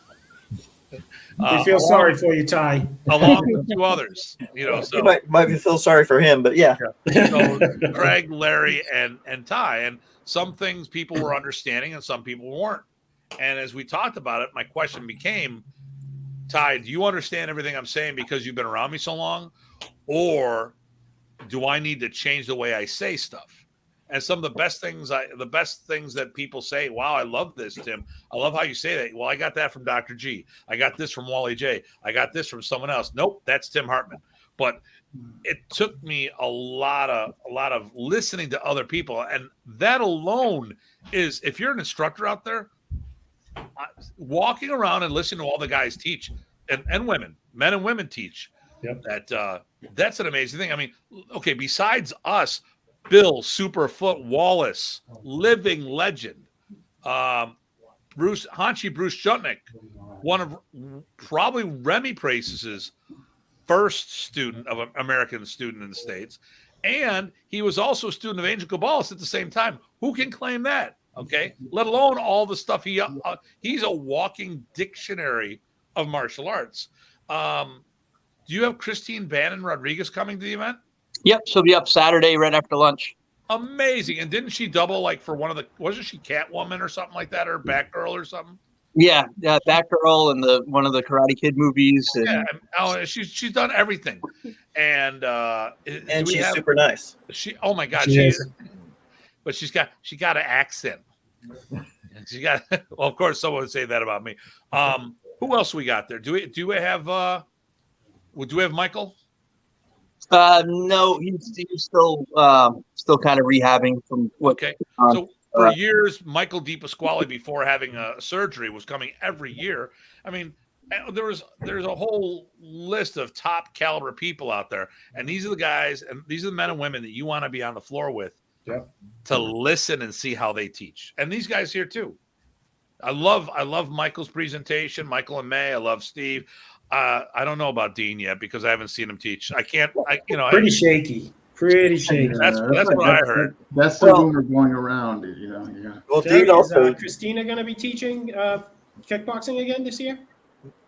We feel sorry for you, Ty. Along with 2 others, you know. So you might feel sorry for him, but yeah. So Greg, Larry, and Ty, and some things people were understanding and some people weren't. And as we talked about it, my question became, Ty, do you understand everything I'm saying because you've been around me so long, or do I need to change the way I say stuff? And some of the best things that people say, wow, I love this, Tim. I love how you say that. Well, I got that from Dr. G. I got this from Wally J. I got this from someone else. Nope, that's Tim Hartman. But it took me a lot of listening to other people, and that alone is, if you're an instructor out there, walking around and listening to all the guys teach, and women, men and women teach. Yep. That's an amazing thing. I mean, okay, besides us, Bill Superfoot Wallace, living legend, Bruce Jutnick, one of probably Remy Price's first student of American student in the States, and he was also a student of Angel Caballas at the same time. Who can claim that? Okay, let alone all the stuff he's a walking dictionary of martial arts. Do you have Christine Bannon Rodriguez coming to the event? Yep, she'll be up Saturday right after lunch. Amazing. And didn't she double like for wasn't she Catwoman or something like that, or Batgirl or something? Yeah, Batgirl and one of the Karate Kid movies. And... Yeah, she's done everything. And And she's super nice. Oh my God, but she's got an accent. She got. Well, of course, someone would say that about me. Who else we got there? Do we have Michael? No, he's still kind of rehabbing from what. Okay, so for years, Michael DiPasquale, before having a surgery, was coming every year. I mean, there's a whole list of top caliber people out there, and these are the guys, and these are the men and women that you want to be on the floor with, to listen and see how they teach. And these guys here too. I love Michael's presentation, Michael and May. I love Steve. I don't know about Dean yet because I haven't seen him teach. Pretty shaky. That's what I heard. That's the rumor going around. Yeah. Well, Terry, Dean also. is Christina going to be teaching kickboxing again this year?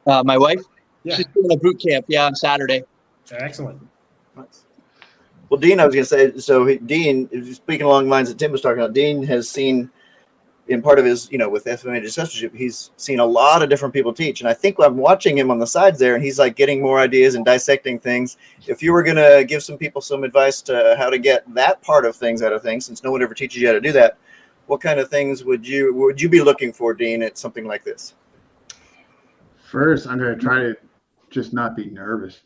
My wife, Yeah. she's doing a boot camp. Yeah, on Saturday. Excellent. Well, Dean, I was going to say. So Dean, speaking along the lines that Tim was talking about, Dean has seen. In part of his, with FMA discipleship, he's seen a lot of different people teach. And I think I'm watching him on the sides there, and he's like getting more ideas and dissecting things. If you were going to give some people some advice to how to get that part of things out of things, since no one ever teaches you how to do that, what kind of things would you be looking for, Dean, at something like this? First, I'm going to try to just not be nervous.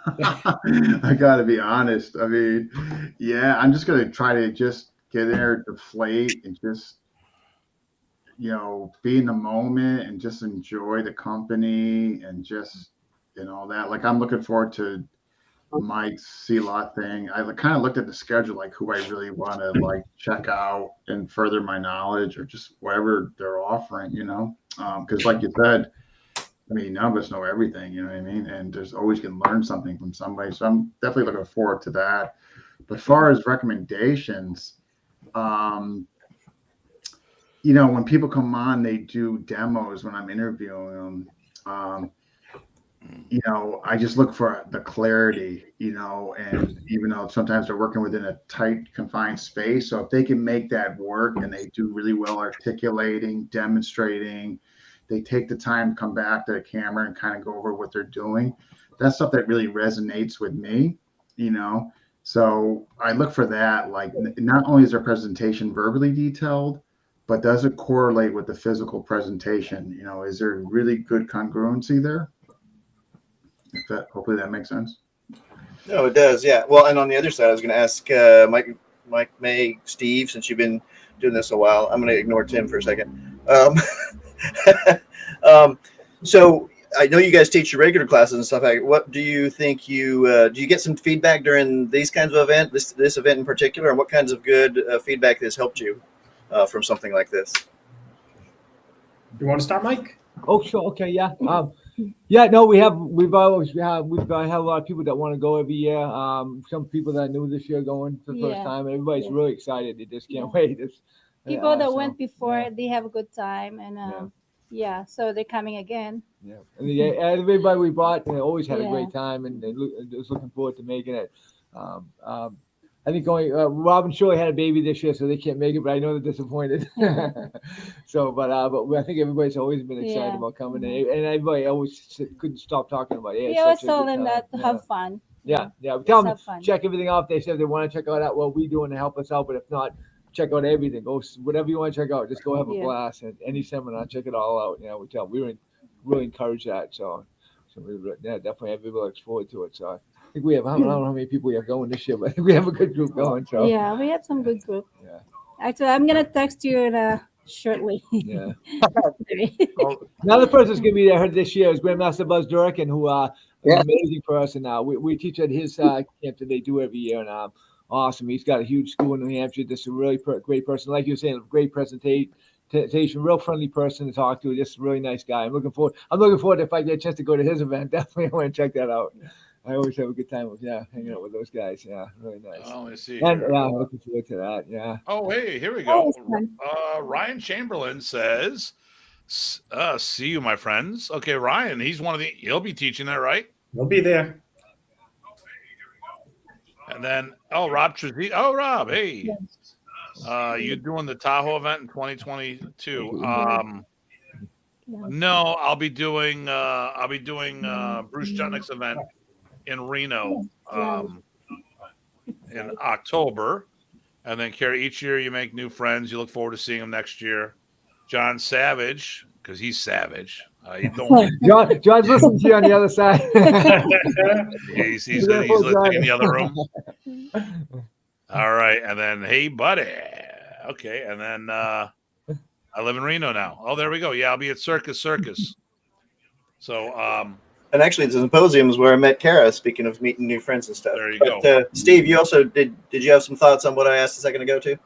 I got to be honest. I mean, yeah, I'm just going to try to just get there, deflate, and just be in the moment and just enjoy the company and just, that. Like, I'm looking forward to Mike's C-Lot thing. I kind of looked at the schedule, like who I really want to check out and further my knowledge or just whatever they're offering, because like you said, I mean, none of us know everything, you know what I mean? And there's always can learn something from somebody. So I'm definitely looking forward to that. But as far as recommendations, when people come on, they do demos when I'm interviewing them. I just look for the clarity, and even though sometimes they're working within a tight, confined space. So if they can make that work and they do really well articulating, demonstrating, they take the time to come back to the camera and kind of go over what they're doing. That's stuff that really resonates with me, So I look for that. Like, not only is their presentation verbally detailed, but does it correlate with the physical presentation? Is there really good congruency there? Hopefully that makes sense. No, it does. Yeah. Well, and on the other side, I was going to ask Mike, May, Steve, since you've been doing this a while. I'm going to ignore Tim for a second. So I know you guys teach your regular classes and stuff. What do you think do you get some feedback during these kinds of events, this event in particular, and what kinds of good feedback has helped you from something like this? You want to start, Mike? Oh, sure. Okay. Yeah. No, we've had a lot of people that want to go every year. Some people that are new this year going for the first time. Everybody's really excited. They just can't wait. People that went before, they have a good time, and so they're coming again. Yeah, and everybody we brought always had a great time, and was looking forward to making it. I think only Robin Shirley had a baby this year, so they can't make it. But I know they're disappointed. So, but I think everybody's always been excited about coming, and everybody always couldn't stop talking about it. We always tell them that to have fun. Yeah. We tell them check everything off. They said they want to check out what we doing to help us out, but if not, check out everything. Go whatever you want to check out. Just go have a blast. And any seminar, check it all out. We really encourage that. So definitely everybody looks forward to it. So I think we have, I don't know how many people we have going this year, but I think we have a good group going. So yeah, we have some good group. Yeah. Actually, I'm gonna text you shortly. Yeah. Another person's gonna be there this year is Grandmaster Buzz Durkin, who is an amazing person. We teach at his camp that they do every year, and awesome. He's got a huge school in New Hampshire. Just a really great person, like you were saying, great presentation. Real friendly person to talk to. Just a really nice guy. I'm looking forward if I get a chance to go to his event. Definitely, I want to check that out. I always have a good time hanging out with those guys. Yeah, really nice. Oh, I see. And I'm looking forward to that. Yeah. Oh, hey, here we go. Ryan Chamberlain says, "See you, my friends." Okay, Ryan, he'll be teaching that, right? He'll be there. And then, Rob Trezzi. Oh, Rob, hey. You're doing the Tahoe event in 2022. No, I'll be doing Bruce Jutnick's event in Reno in October. And then, Carrie, each year you make new friends. You look forward to seeing them next year. John Savage, because he's savage. John's listening to you on the other side. he's listening in the other room. All right. And then, hey, buddy. Okay. And then I live in Reno now. Oh, there we go. Yeah, I'll be at Circus. So, and actually, the symposium is where I met Kara. Speaking of meeting new friends and stuff. There you go. Steve, you also did you have some thoughts on what I asked a second ago too?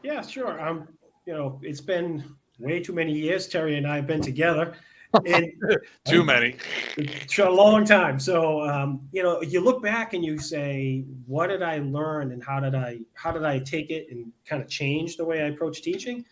Yeah, sure. It's been way too many years. Terry and I have been together. And too many. For a long time. So, you look back and you say, what did I learn and how did I take it and kind of change the way I approach teaching?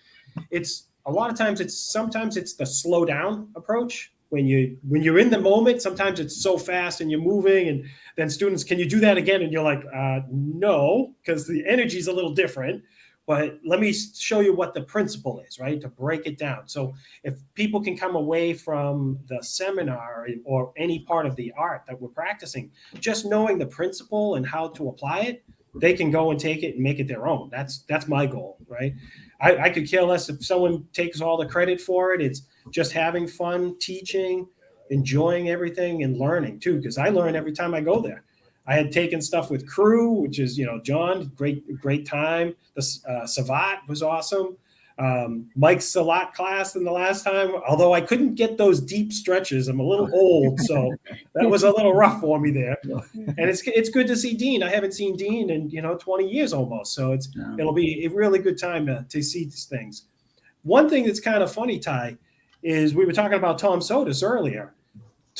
It's a lot of times sometimes it's the slow down approach. When you're in the moment, sometimes it's so fast and you're moving, and then students, can you do that again? And you're like, no, because the energy is a little different. But let me show you what the principle is, right? To break it down. So if people can come away from the seminar or any part of the art that we're practicing, just knowing the principle and how to apply it, they can go and take it and make it their own. That's my goal, right? I could care less if someone takes all the credit for it. It's just having fun, teaching, enjoying everything, and learning too, because I learn every time I go there. I had taken stuff with crew, which is, John, great time. The Savat was awesome. Mike's Salat class in the last time, although I couldn't get those deep stretches. I'm a little old, so that was a little rough for me there. And it's good to see Dean. I haven't seen Dean in 20 years almost, so it'll be a really good time to see these things. One thing that's kind of funny, Ty, is we were talking about Tom Sotis earlier.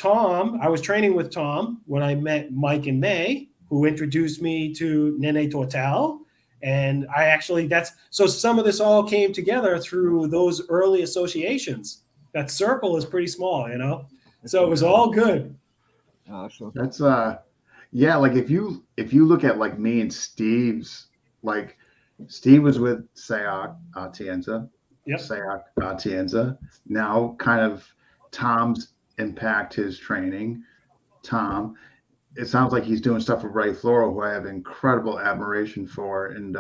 I was training with Tom when I met Mike and May, who introduced me to Nene Tortel. And so some of this all came together through those early associations. That circle is pretty small, so it was all good. Awesome. That's like if you look at like me and Steve's, like Steve was with Sayak Atienza. Yep. Sayak Atienza. Now kind of Tom's impact his training. Tom, it sounds like he's doing stuff with Ray Floro, who I have incredible admiration for, and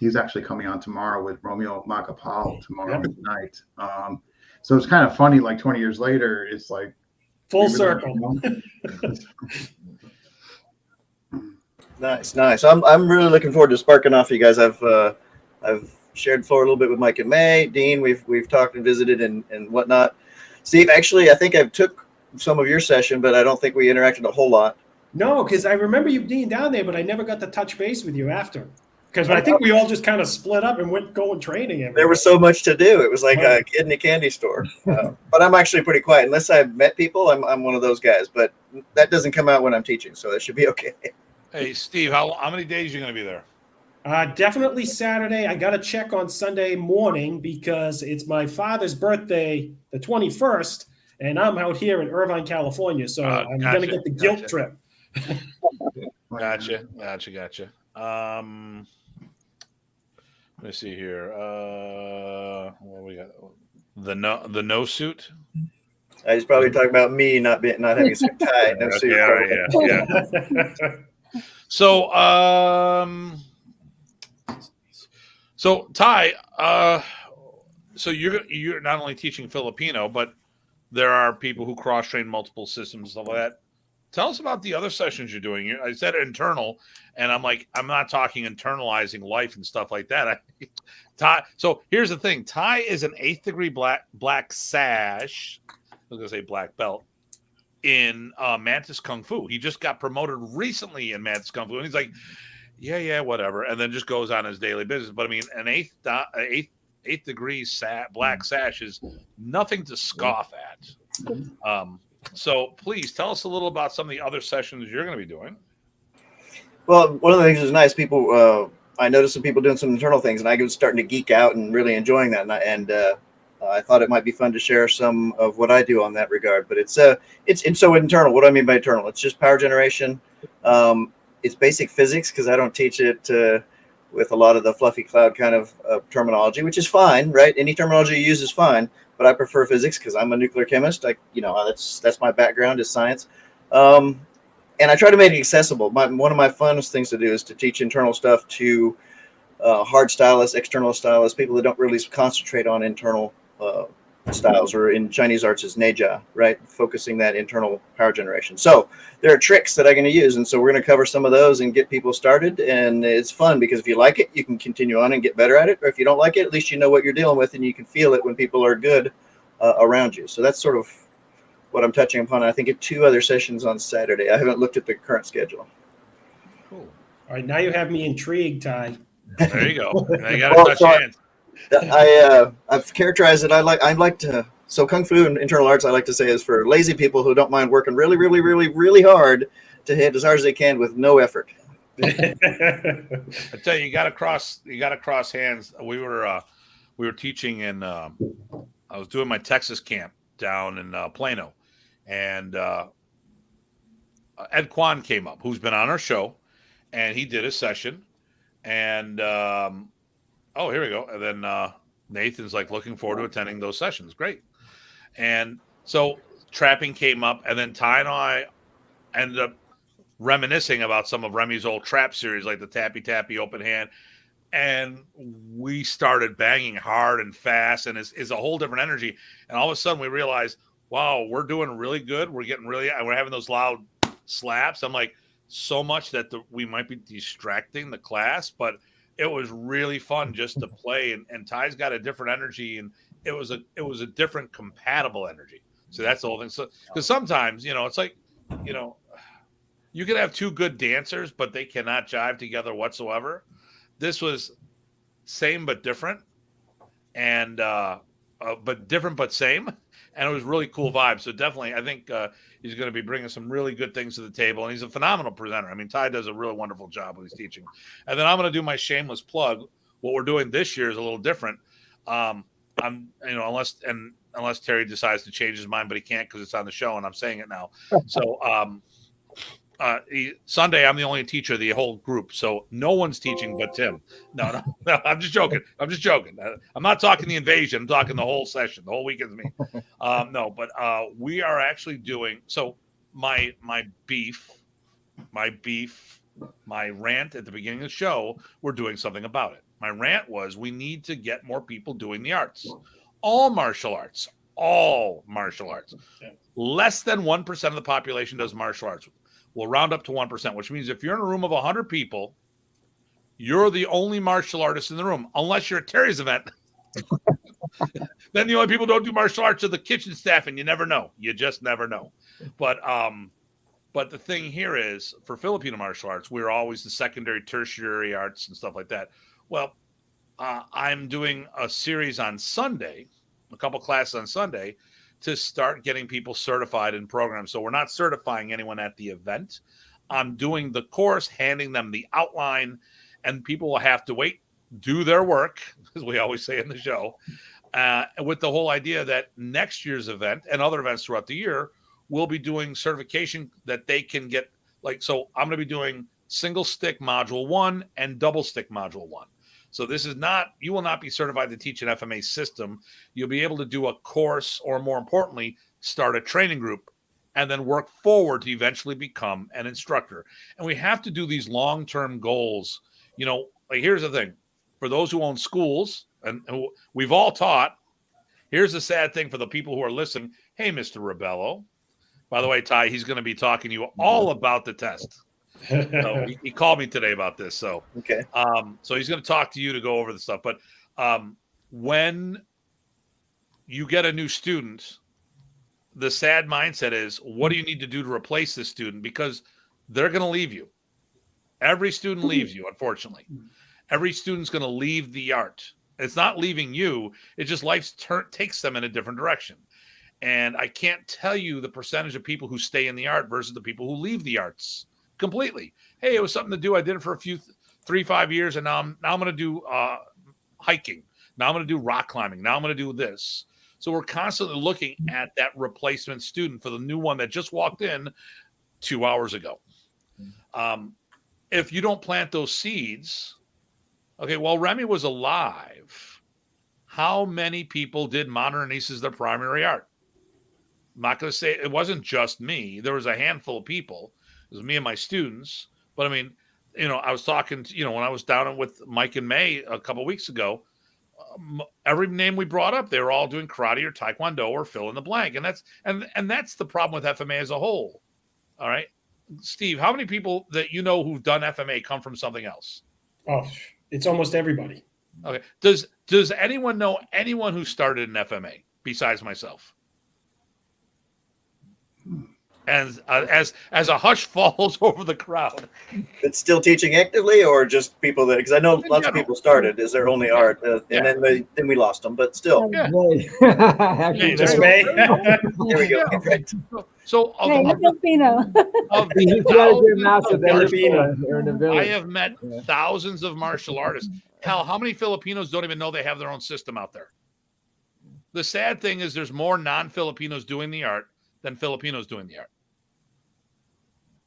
he's actually coming on tomorrow with Romeo Macapal tomorrow night. So it's kind of funny, like 20 years later, it's like full circle. Nice. I'm really looking forward to sparking off you guys. I've shared floor a little bit with Mike and May. Dean, we've talked and visited and whatnot. Steve, actually, I think I took some of your session, but I don't think we interacted a whole lot. No, because I remember you being down there, but I never got to touch base with you after. Because I think we all just kind of split up and went going training. Everywhere. There was so much to do. It was like a kid in a candy store. But I'm actually pretty quiet. Unless I've met people, I'm one of those guys. But that doesn't come out when I'm teaching, so that should be okay. Hey, Steve, how many days are you going to be there? Definitely Saturday. I got to check on Sunday morning because it's my father's birthday, the 21st, and I'm out here in Irvine, California. So I'm going to get the guilt trip. Gotcha. Let me see here. What we got? The no suit. He's probably talking about me not having a suit tie. No suit. Yeah. So Ty, so you're not only teaching Filipino, but there are people who cross train multiple systems and stuff like that. Tell us about the other sessions you're doing. I said internal, and I'm like, I'm not talking internalizing life and stuff like that. Ty, so here's the thing. Ty is an 8th degree black sash. I was going to say black belt in Mantis Kung Fu. He just got promoted recently in Mantis Kung Fu, and he's like, yeah, whatever, and then just goes on his daily business. But I mean, an 8th degree black sash is nothing to scoff at. So please tell us a little about some of the other sessions you're going to be doing. Well, one of the things that's nice, people, I noticed some people doing some internal things, and I was starting to geek out and really enjoying that. And I thought it might be fun to share some of what I do on that regard. But it's so internal. What do I mean by internal? It's just power generation. It's basic physics, because I don't teach it with a lot of the fluffy cloud kind of terminology, which is fine, right? Any terminology you use is fine. But I prefer physics because I'm a nuclear chemist. That's my background is science. and I try to make it accessible. One of my funnest things to do is to teach internal stuff to hard stylists, external stylists, people that don't really concentrate on internal styles, or in Chinese arts is neijia, right? Focusing that internal power generation. So there are tricks that I'm going to use. And so we're going to cover some of those and get people started. And it's fun because if you like it, you can continue on and get better at it. Or if you don't like it, at least you know what you're dealing with and you can feel it when people are good around you. So that's sort of what I'm touching upon. I think at 2 other sessions on Saturday. I haven't looked at the current schedule. Cool. All right, now you have me intrigued, Ty. There you go. Now you got to touch hands. I've characterized it. I like to. So kung fu and internal arts, I like to say, is for lazy people who don't mind working really, really, really, really hard to hit as hard as they can with no effort. I tell you, you got to cross hands. We were teaching in. I was doing my Texas camp down in Plano, and Ed Kwan came up, who's been on our show, and he did a session, and oh, here we go. And then Nathan's like looking forward to attending those sessions. Great. And so trapping came up, and then Ty and I ended up reminiscing about some of Remy's old trap series, like the Tappy Tappy Open Hand. And we started banging hard and fast, and it's a whole different energy. And all of a sudden we realized, wow, we're doing really good. We're getting really, we're having those loud slaps. I'm like, so much that we might be distracting the class, but it was really fun just to play. And Ty's got a different energy, and it was a different compatible energy. So that's the whole thing. So, because sometimes, it's like, you can have 2 good dancers, but they cannot jive together whatsoever. This was same but different, and but different but same, and it was really cool vibe. So definitely, I think he's going to be bringing some really good things to the table, and he's a phenomenal presenter. I mean, Ty does a really wonderful job when he's teaching. And then I'm going to do my shameless plug. What we're doing this year is a little different. Unless Terry decides to change his mind, but he can't because it's on the show, and I'm saying it now. So Sunday, I'm the only teacher of the whole group, so no one's teaching but Tim. No, I'm just joking. I'm not talking the invasion. I'm talking the whole session. The whole weekend's me. But we are actually doing so. My rant at the beginning of the show. We're doing something about it. My rant was we need to get more people doing the arts, all martial arts. Less than 1% of the population does martial arts. We'll round up to 1%, which means if you're in a room of 100 people, you're the only martial artist in the room, unless you're at Terry's event. Then the only people who don't do martial arts are the kitchen staff, and you never know. You just never know. But the thing here is, for Filipino martial arts, we're always the secondary, tertiary arts and stuff like that. Well, I'm doing a series on Sunday, a couple classes on Sunday, to start getting people certified in programs. So we're not certifying anyone at the event. I'm doing the course, handing them the outline, and people will have to do their work, as we always say in the show, with the whole idea that next year's event and other events throughout the year will be doing certification that they can get. So I'm going to be doing single stick module 1 and double stick module 1. So this is not, you will not be certified to teach an FMA system. You'll be able to do a course, or more importantly, start a training group and then work forward to eventually become an instructor. And we have to do these long-term goals. Here's the thing. For those who own schools, and we've all taught, here's the sad thing for the people who are listening. Hey, Mr. Rebello. By the way, Ty, he's going to be talking to you all about the test. So he called me today about this. So okay. So he's going to talk to you to go over the stuff. But when you get a new student, the sad mindset is, what do you need to do to replace this student? Because they're going to leave you. Every student leaves you, unfortunately. Every student's going to leave the art. It's not leaving you. It's just life takes them in a different direction. And I can't tell you the percentage of people who stay in the art versus the people who leave the arts completely. Hey, it was something to do. I did it for 3-5 years, and now I'm going to do hiking. Now I'm going to do rock climbing. Now I'm going to do this. So we're constantly looking at that replacement student for the new one that just walked in 2 hours ago. If you don't plant those seeds, okay, while Remy was alive, how many people did Modernistas as their primary art? I'm not going to say it wasn't just me. There was a handful of people. It was me and my students. But I mean, I was talking to, when I was down with Mike and May a couple of weeks ago, every name we brought up, they were all doing karate or taekwondo or fill in the blank. And that's the problem with FMA as a whole. All right. Steve, how many people that who've done FMA come from something else? Oh, it's almost everybody. Okay. Does anyone know anyone who started in FMA besides myself? And as a hush falls over the crowd, It's still teaching actively, or just people that? Because I know lots of people started as their only art, and then we lost them. But still, Yeah. Actually, Just Hey, May. here we go. Right. so Hey, you're Filipino. he's got to be a master. They're in the I village. have met thousands of martial artists. Hell, how many Filipinos don't even know they have their own system out there? The sad thing is there's more non-Filipinos doing the art than Filipinos doing the art.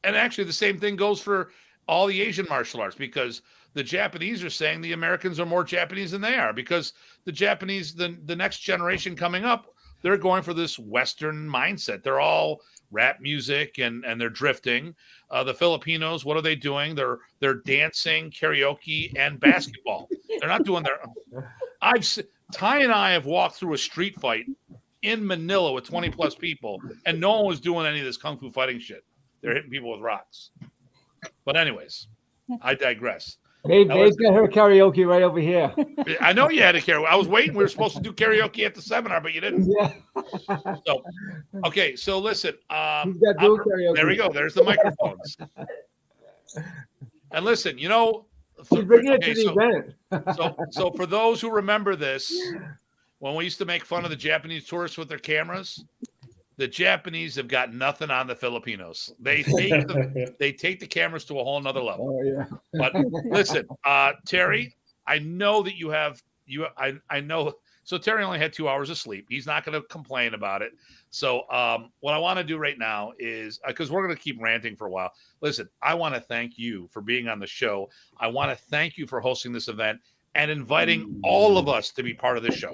And actually the same thing goes for all the Asian martial arts, because the Japanese are saying the Americans are more Japanese than they are, because the Japanese, the next generation coming up, they're going for this Western mindset. They're all rap music and they're drifting. The Filipinos, what are they doing? They're dancing, karaoke, and basketball. They're not doing their. Ty and I have walked through a street fight in Manila with 20 plus people, and no one was doing any of this kung fu fighting shit. They're hitting people with rocks. But anyways, I digress. They've got her karaoke right over here. I know you had a karaoke. I was waiting. We were supposed to do karaoke at the seminar, but you didn't. Yeah. So listen. He's got dual karaoke. There we go. There's the microphones. And listen, He's bringing it to the event. so for those who remember this, when we used to make fun of the Japanese tourists with their cameras, the Japanese have got nothing on the Filipinos. They take the cameras to a whole nother level. Oh yeah. But listen, Terry, I know that I know. So Terry only had 2 hours of sleep. He's not going to complain about it. So what I want to do right now is, because we're going to keep ranting for a while. Listen, I want to thank you for being on the show. I want to thank you for hosting this event and inviting all of us to be part of this show.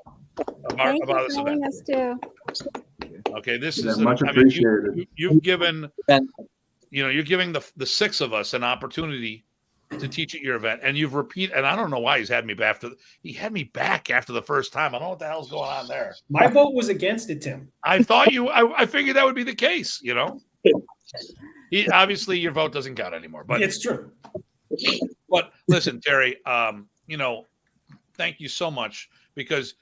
Thank you for having us too. Okay, this is much appreciated. You've given, you're giving the six of us an opportunity to teach at your event, and you've repeated. And I don't know why he's had me back after. He had me back after the first time. I don't know what the hell's going on there. My vote was against it, Tim. I thought I figured that would be the case. He obviously your vote doesn't count anymore. But it's true. But listen, Terry. Thank you so much, because.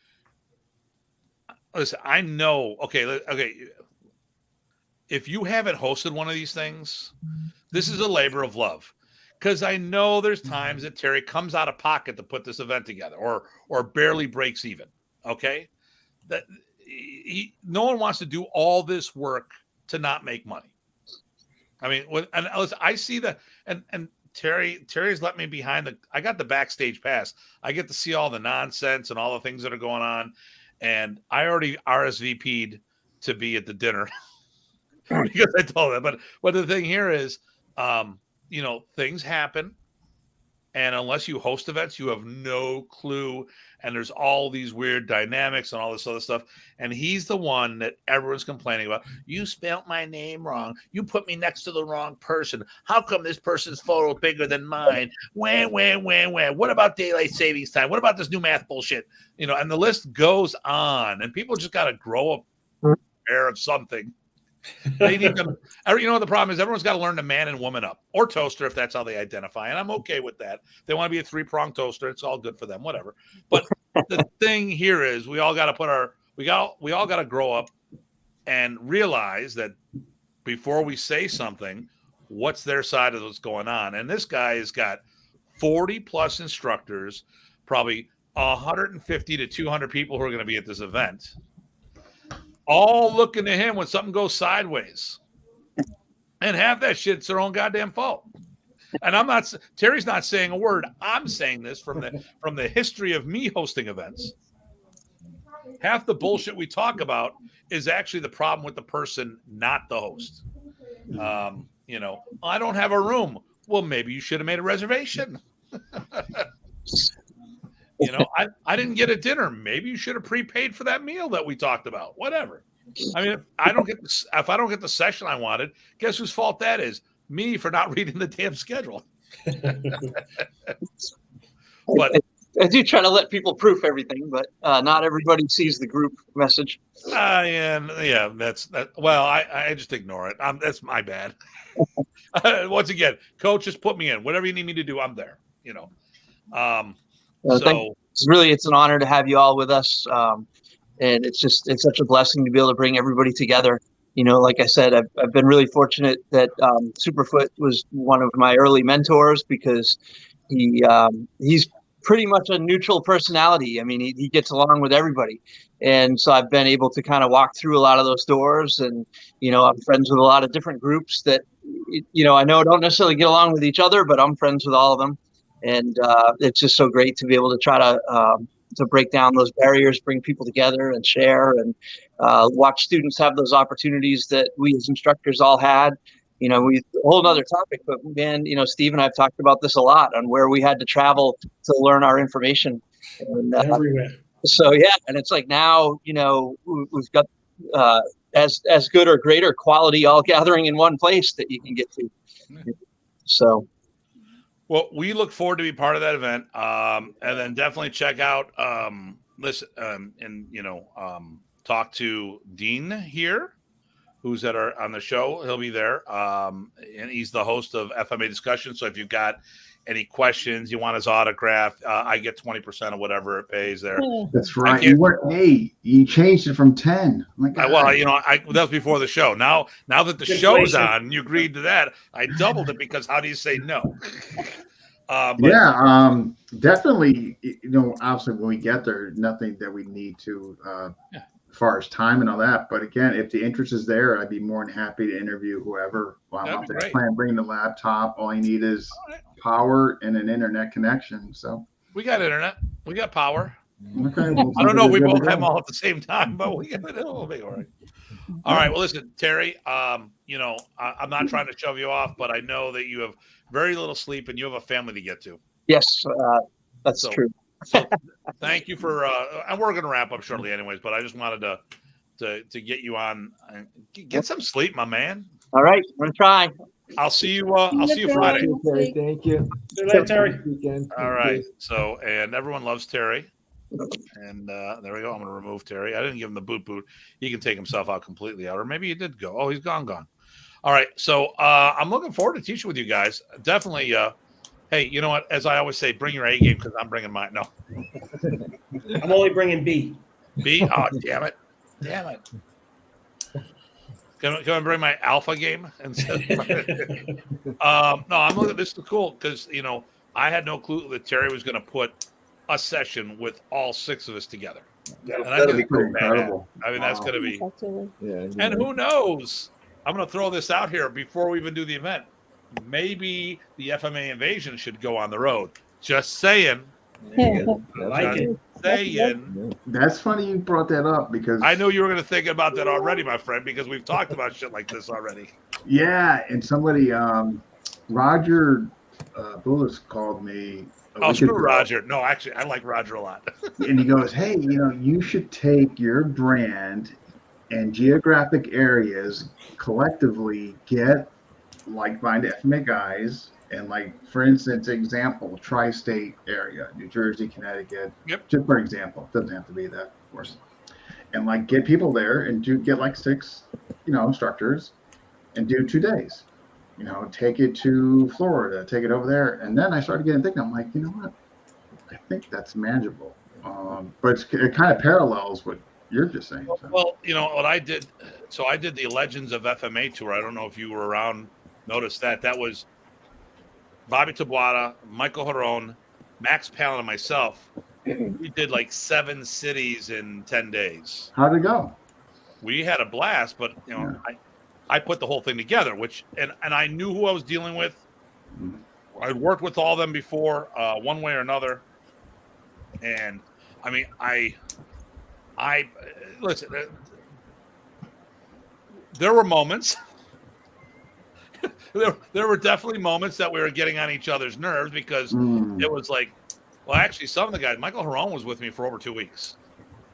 Listen, I know. Okay. If you haven't hosted one of these things, this is a labor of love, because I know there's times that Terry comes out of pocket to put this event together, or barely breaks even. Okay, that no one wants to do all this work to not make money. I mean, listen, I see that, and Terry's let me behind I got the backstage pass. I get to see all the nonsense and all the things that are going on. And I already RSVP'd to be at the dinner because I told them. But the thing here is, things happen. And unless you host events, you have no clue. And there's all these weird dynamics and all this other stuff. And he's the one that everyone's complaining about. You spelled my name wrong. You put me next to the wrong person. How come this person's photo bigger than mine? When? What about daylight savings time? What about this new math bullshit? And the list goes on. And people just got to grow up aware of something. They need to, the problem is everyone's got to learn to man and woman up, or toaster if that's how they identify. And I'm okay with that. If they want to be a 3-pronged toaster, it's all good for them, whatever. But the thing here is we all got to grow up and realize that before we say something, what's their side of what's going on. And this guy has got 40 plus instructors, probably 150 to 200 people who are going to be at this event, all looking to him when something goes sideways, and half that shit's their own goddamn fault. And Terry's not saying a word. I'm saying this from the history of me hosting events. Half the bullshit we talk about is actually the problem with the person, not the host. I don't have a room. Well, maybe you should have made a reservation. I didn't get a dinner. Maybe you should have prepaid for that meal that we talked about. Whatever. I mean, if I don't get the session I wanted, guess whose fault that is? me for not reading the damn schedule. But I do try to let people proof everything, but not everybody sees the group message. yeah, that's that. Well, I just ignore it. That's my bad. Once again, coach, just put me in. Whatever you need me to do, I'm there. You know. It's an honor to have you all with us, and it's such a blessing to be able to bring everybody together. You know, like I said, I've been really fortunate that Superfoot was one of my early mentors because he's pretty much a neutral personality. I mean, he gets along with everybody. And so I've been able to kind of walk through a lot of those doors. And, you know, I'm friends with a lot of different groups that, you know, I know don't necessarily get along with each other, but I'm friends with all of them. And it's just so great to be able to try to break down those barriers, bring people together and share and watch students have those opportunities that we as instructors all had. You know, a whole other topic, but man, you know, Steve and I've talked about this a lot on where we had to travel to learn our information. And, everywhere. So, yeah. And it's like now, you know, we've got as good or greater quality all gathering in one place that you can get to. So. Well, we look forward to be part of that event. And then definitely check out, talk to Dean here, who's on the show. He'll be there. And he's the host of FMA Discussion. So if you've got any questions, you want his autograph, I get 20% of whatever it pays there. That's right. You changed it from 10. Well, you know, that was before the show. Now that the show's on, you agreed to that. I doubled it because how do you say no? Definitely. You know, obviously when we get there, nothing that we need to, as far as time and all that. But again, if the interest is there, I'd be more than happy to interview whoever. While I'm out there, plan bringing the laptop. All you need is power and an internet connection. So we got internet. We got power. Okay. Well, I don't know if we both have them all at the same time, but we got it. It'll be all right. All right. Well, listen, Terry. You know, I'm not trying to shove you off, but I know that you have very little sleep and you have a family to get to. Yes, that's true. So thank you for and we're going to wrap up shortly anyways, but I just wanted to get you on and get some sleep, my man. All right, I'm going to try. I'll see you Friday. Thank you. See you later, Terry. All right. So, and everyone loves Terry. And there we go. I'm going to remove Terry. I didn't give him the boot. He can take himself out completely out, or maybe he did go. Oh, he's gone. All right. So I'm looking forward to teaching with you guys. Definitely. Hey, you know what? As I always say, bring your A game because I'm bringing mine. No. I'm only bringing B. B? Oh, damn it. Can I bring my alpha game instead? No, I'm looking. This is cool because, you know, I had no clue that Terry was going to put a session with all 6 of us together. That'll be cool. Incredible. I mean, that's going to be. Yeah. And who knows? I'm going to throw this out here before we even do the event. Maybe the FMA Invasion should go on the road. Just saying. I like it. Saying. That's funny you brought that up because I know you were going to think about that already, my friend, because we've talked about shit like this already. Yeah, and somebody, Roger Bullis called me. Oh, screw Roger. No, actually, I like Roger a lot. And he goes, hey, you know, you should take your brand and geographic areas collectively get like-minded FMA guys and, like, for instance, example, tri-state area, New Jersey, Connecticut. Yep. Just for example, it doesn't have to be that, of course. And, like, get people there and get like 6, you know, instructors and do 2 days. You know, take it to Florida, take it over there. And then I started getting thinking, I'm like, you know what? I think that's manageable. But it kind of parallels what you're just saying. So. Well, you know, what I did, so I did the Legends of FMA Tour. I don't know if you were around, noticed that. That was Bobby Tabuada, Michael Harron, Max Palin, and myself. We did like 7 cities in 10 days. How'd it go? We had a blast, but, you know, yeah. I put the whole thing together, which and I knew who I was dealing with. I'd worked with all of them before, one way or another. And I mean, I listen. There were moments. there were definitely moments that we were getting on each other's nerves because it was like, well, actually, some of the guys. Michael Harron was with me for over 2 weeks.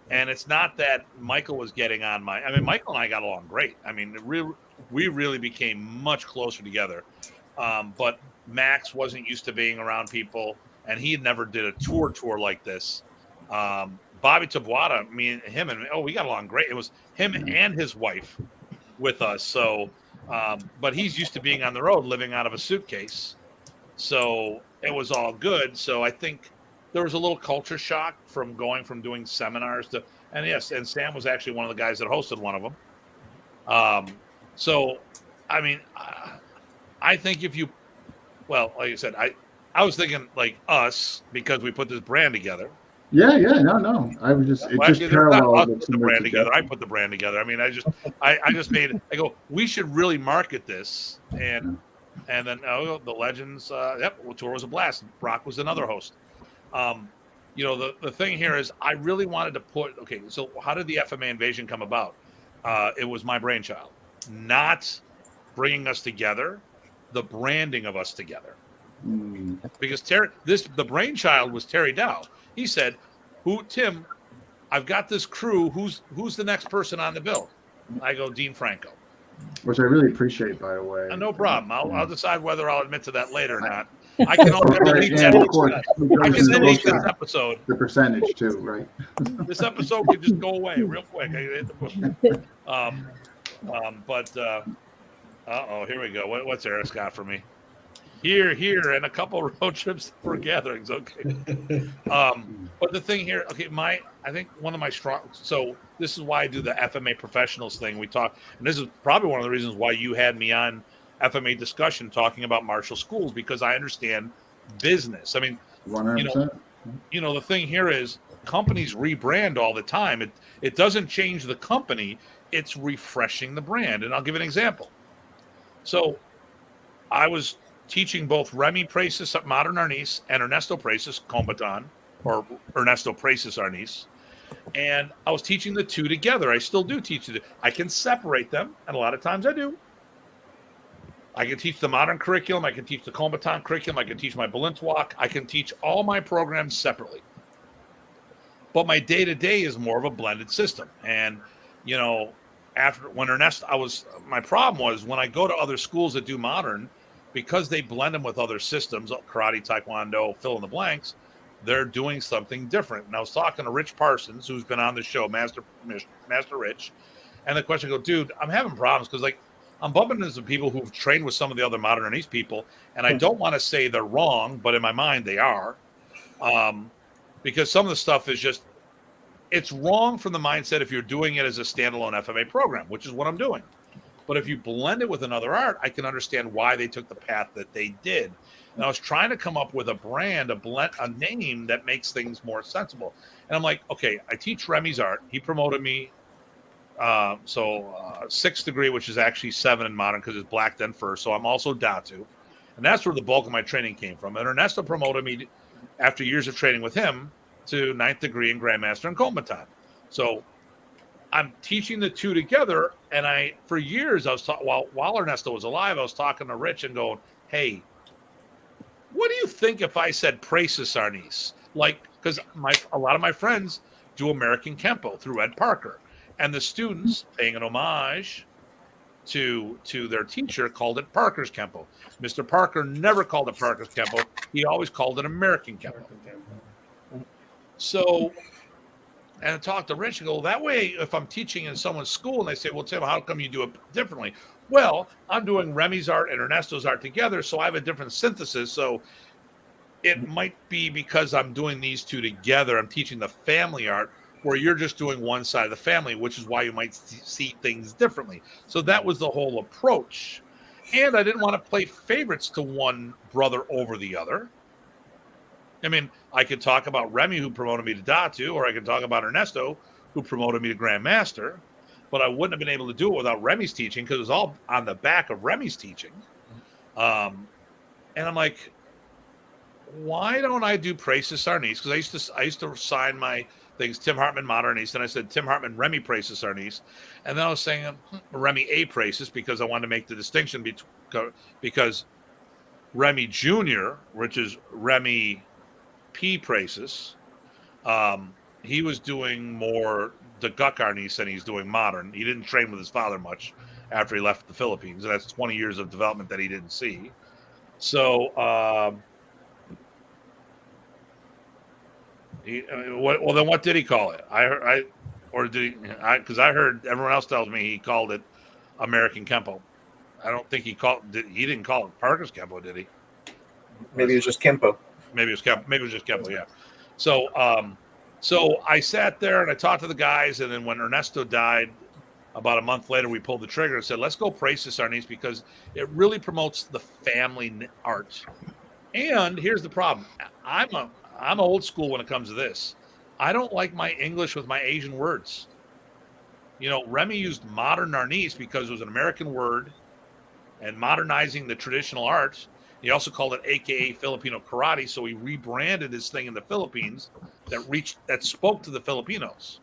And it's not that Michael was getting on I mean, Michael and I got along great. I mean, we really became much closer together. But Max wasn't used to being around people, and he had never did a tour like this. Bobby Tabuada, we got along great. It was him and his wife with us. So, but he's used to being on the road, living out of a suitcase. So it was all good. So I think there was a little culture shock from going from doing seminars to, and Sam was actually one of the guys that hosted one of them. So, I mean, I think like I said, I was thinking like us because we put this brand together. Yeah, no. I was just paralleled the brand together. I put the brand together. I mean, I just made. I go. We should really market this, and then the Legends. Tour was a blast. Brock was another host. The thing here is, I really wanted to put. Okay, so how did the FMA Invasion come about? It was my brainchild, not bringing us together, the branding of us together. Because the brainchild was Terry Dow. He said, Tim, I've got this crew. Who's the next person on the bill? I go, Dean Franco. Which I really appreciate, by the way. No problem. I'll decide whether I'll admit to that later or not. I can also delete this episode. The percentage too, right? This episode can just go away real quick. I hit the button. Here we go. What's Eric's got for me? Here, and a couple road trips for gatherings. Okay. But the thing here, I think one of my so this is why I do the FMA professionals thing. We talk, and this is probably one of the reasons why you had me on FMA discussion talking about martial schools, because I understand business. I mean, 100%. The thing here is companies rebrand all the time. It doesn't change the company. It's refreshing the brand. And I'll give an example. So I was teaching both Remy Praces Modern Arnis and Ernesto Praces Combatant, or Ernesto Praces Arnis. And I was teaching the two together. I still do teach it. I can separate them, and a lot of times I do. I can teach the modern curriculum. I can teach the Combatant curriculum. I can teach my Balintwalk. I can teach all my programs separately. But my day-to-day is more of a blended system. And, my problem was when I go to other schools that do modern, because they blend them with other systems, karate, taekwondo, fill in the blanks, they're doing something different. And I was talking to Rich Parsons, who's been on the show, Master Rich, and the question goes, dude, I'm having problems because I'm bumping into some people who've trained with some of the other modern Arnis people, and I don't want to say they're wrong, but in my mind they are, because some of the stuff is just, it's wrong from the mindset if you're doing it as a standalone FMA program, which is what I'm doing. But if you blend it with another art, I can understand why they took the path that they did. And I was trying to come up with a brand, a name that makes things more sensible. And I'm like, okay, I teach Remy's art. He promoted me. 6th degree, which is actually 7 in modern because it's black then first. So I'm also Datu. And that's where the bulk of my training came from. And Ernesto promoted me after years of training with him to 9th degree in Grandmaster and Combatant. So I'm teaching the two together, and for years I was while Ernesto was alive, I was talking to Rich and going, "Hey, what do you think if I said Praces Arnis?" Because a lot of my friends do American Kempo through Ed Parker, and the students paying an homage to their teacher called it Parker's Kempo. Mr. Parker never called it Parker's Kempo; he always called it American Kempo. So. And I talked to Rich and go, that way, if I'm teaching in someone's school and they say, well, Tim, how come you do it differently? Well, I'm doing Remy's art and Ernesto's art together, so I have a different synthesis. So it might be because I'm doing these two together. I'm teaching the family art where you're just doing one side of the family, which is why you might see things differently. So that was the whole approach. And I didn't want to play favorites to one brother over the other. I mean, I could talk about Remy, who promoted me to Datu, or I could talk about Ernesto, who promoted me to Grandmaster, but I wouldn't have been able to do it without Remy's teaching because it was all on the back of Remy's teaching. And I'm like, why don't I do Praces Arnis? Because I used to sign my things Tim Hartman Modern Arnis, and I said Tim Hartman Remy Praces Arnis, and then I was saying Remy A Praces because I wanted to make the distinction because Remy Jr., which is Remy P. Praces, he was doing more the Guck Arnis than he's doing modern. He didn't train with his father much, after he left the Philippines. And that's 20 years of development that he didn't see. So, well, then what did he call it? Because I heard everyone else tells me he called it American Kempo. I don't think he didn't call it Parker's Kempo, did he? Maybe it was just Kempo. Maybe it was just Kempo. Yeah. So, so I sat there and I talked to the guys, and then when Ernesto died, about a month later, we pulled the trigger and said, "Let's go Praesis Arnis because it really promotes the family art." And here's the problem: I'm old school when it comes to this. I don't like my English with my Asian words. You know, Remy used modern Arnis because it was an American word and modernizing the traditional arts. He also called it AKA Filipino karate. So he rebranded his thing in the Philippines that spoke to the Filipinos.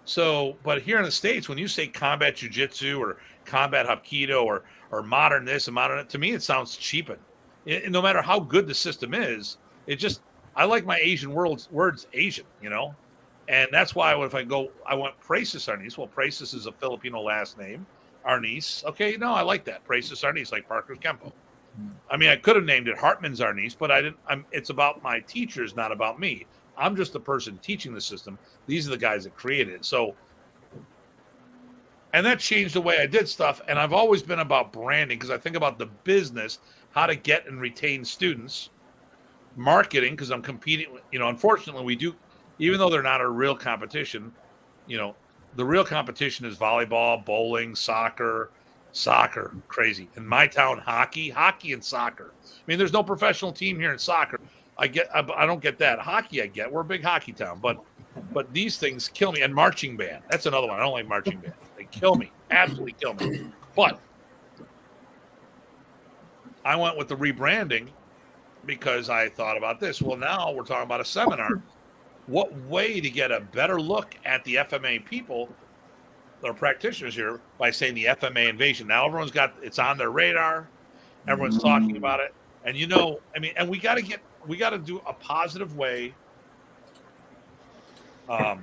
So, but here in the States, when you say combat jiu-jitsu or combat hapkido or modern this and modern, to me, it sounds cheapened. No matter how good the system is, I like my Asian words Asian, you know? And that's why I went Praesis Arnis. Well, Praesis is a Filipino last name. Arnis. Okay, no, I like that. Praesis Arnis, like Parker's Kempo. I mean, I could have named it Hartman's Arnis, but I didn't. It's about my teachers, not about me. I'm just the person teaching the system. These are the guys that created it. So, and that changed the way I did stuff. And I've always been about branding because I think about the business, how to get and retain students, marketing, because I'm competing. You know, unfortunately, we do, even though they're not a real competition, you know, the real competition is volleyball, bowling, soccer, crazy. In my town, hockey and soccer. I mean, there's no professional team here in soccer. I don't get that. Hockey, I get. We're a big hockey town, but these things kill me. And marching band, that's another one. I don't like marching band. They kill me, absolutely kill me. But I went with the rebranding because I thought about this. Well, now we're talking about a seminar. What way to get a better look at the FMA people, or practitioners here, by saying the FMA invasion? Now everyone's it's on their radar. Everyone's talking about it. And you know, I mean, and we got to do a positive way to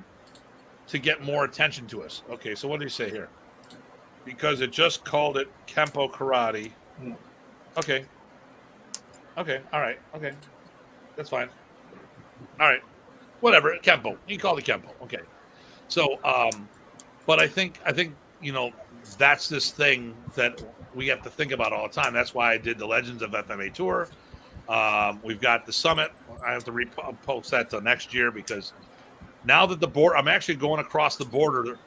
get more attention to us. Okay, so what do you say here? Because it just called it Kempo Karate. Okay, all right, okay. That's fine. All right, whatever, Kempo. You call it Kempo. Okay. So, but I think, you know, that's this thing that we have to think about all the time. That's why I did the Legends of FMA Tour. We've got the summit. I have to repost that till next year because now that I'm actually going across the border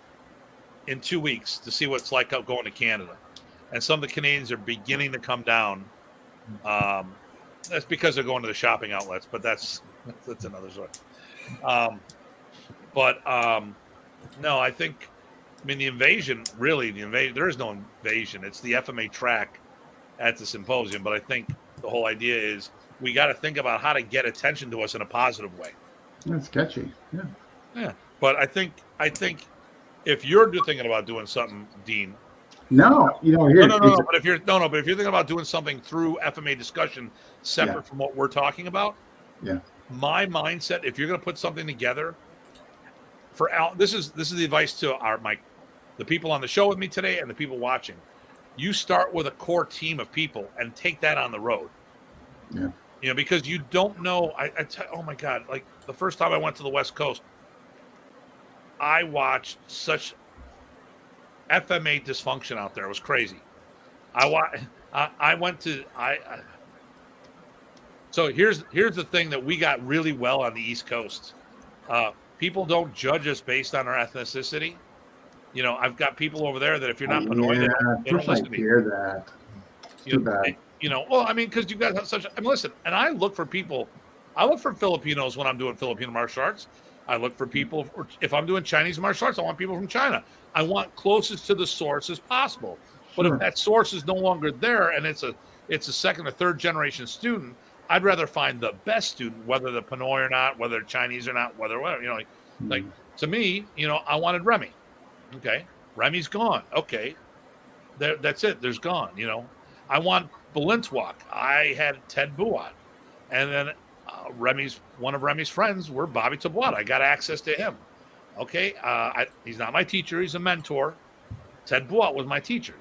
in 2 weeks to see what it's like going to Canada. And some of the Canadians are beginning to come down. That's because they're going to the shopping outlets, but that's another story. No, I mean, the invasion, there is no invasion. It's the FMA track at the symposium. But I think the whole idea is we got to think about how to get attention to us in a positive way. That's sketchy. Yeah. Yeah. But I think if you're thinking about doing something, Dean. No, you know, here. No. But if you're thinking about doing something through FMA discussion separate from what we're talking about, my mindset, if you're going to put something together this is the advice to the people on the show with me today and the people watching. You start with a core team of people and take that on the road. Yeah. You know, because you don't know. Oh my God! Like the first time I went to the West Coast, I watched such FMA dysfunction out there. It was crazy. So here's the thing that we got really well on the East Coast. People don't judge us based on our ethnicity. You know, I've got people over there that if you're not Pinoy, they don't listen to me. Hear that. Too bad. You know, well, I mean, because you guys have listen, and I look for Filipinos when I'm doing Filipino martial arts. I look for people, if I'm doing Chinese martial arts, I want people from China. I want closest to the source as possible. But if that source is no longer there and it's a second or third generation student, I'd rather find the best student, whether they're Pinoy or not, whether they're Chinese or not, whether, you know, like to me, you know, I wanted Remy. Okay. Remy's gone. Okay. That's it. There's gone. You know, I want Balintwak. I had Ted Buat. And then one of Remy's friends were Bobby Tabuat. I got access to him. Okay. He's not my teacher. He's a mentor. Ted Buat was my teacher,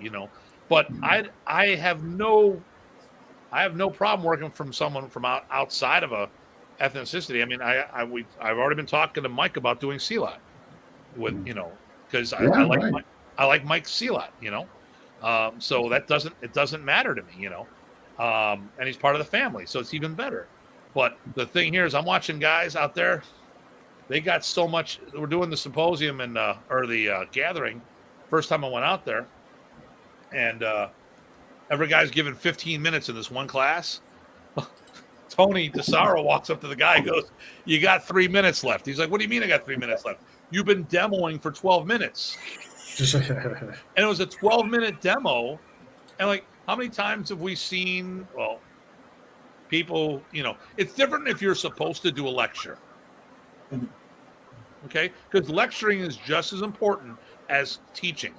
but I have no problem working from someone from outside of a ethnicity. I mean, I've already been talking to Mike about doing Sealot with, because I like Mike Sealot, so it doesn't matter to me, and he's part of the family, so it's even better. But the thing here is I'm watching guys out there. They got so much. We're doing the symposium or the gathering. First time I went out there, and every guy's given 15 minutes in this one class. Tony DeSaro walks up to the guy and goes, "You got 3 minutes left." He's like, "What do you mean I got 3 minutes left? You've been demoing for 12 minutes." And it was a 12-minute demo. And like, how many times have we seen, people, it's different if you're supposed to do a lecture. Okay? Because lecturing is just as important as teaching.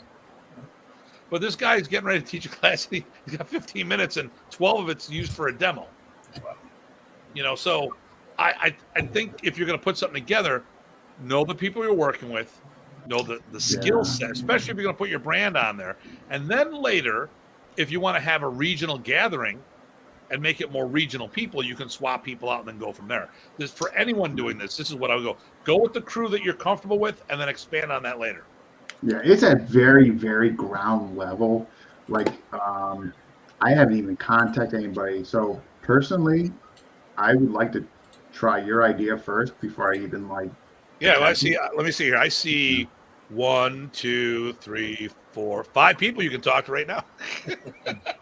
But this guy's getting ready to teach a class. He's got 15 minutes and 12 of it's used for a demo. So I think if you're going to put something together, know the people you're working with, know the skill set, especially if you're going to put your brand on there. And then later, if you want to have a regional gathering and make it more regional people, you can swap people out and then go from there. For anyone doing this is what I would go with the crew that you're comfortable with and then expand on that later. Yeah, it's at very, very ground level. Like, I haven't even contacted anybody. So personally, I would like to try your idea first before I even Yeah, well, I see. Let me see here. I see 1, 2, 3, 4, 5 people you can talk to right now.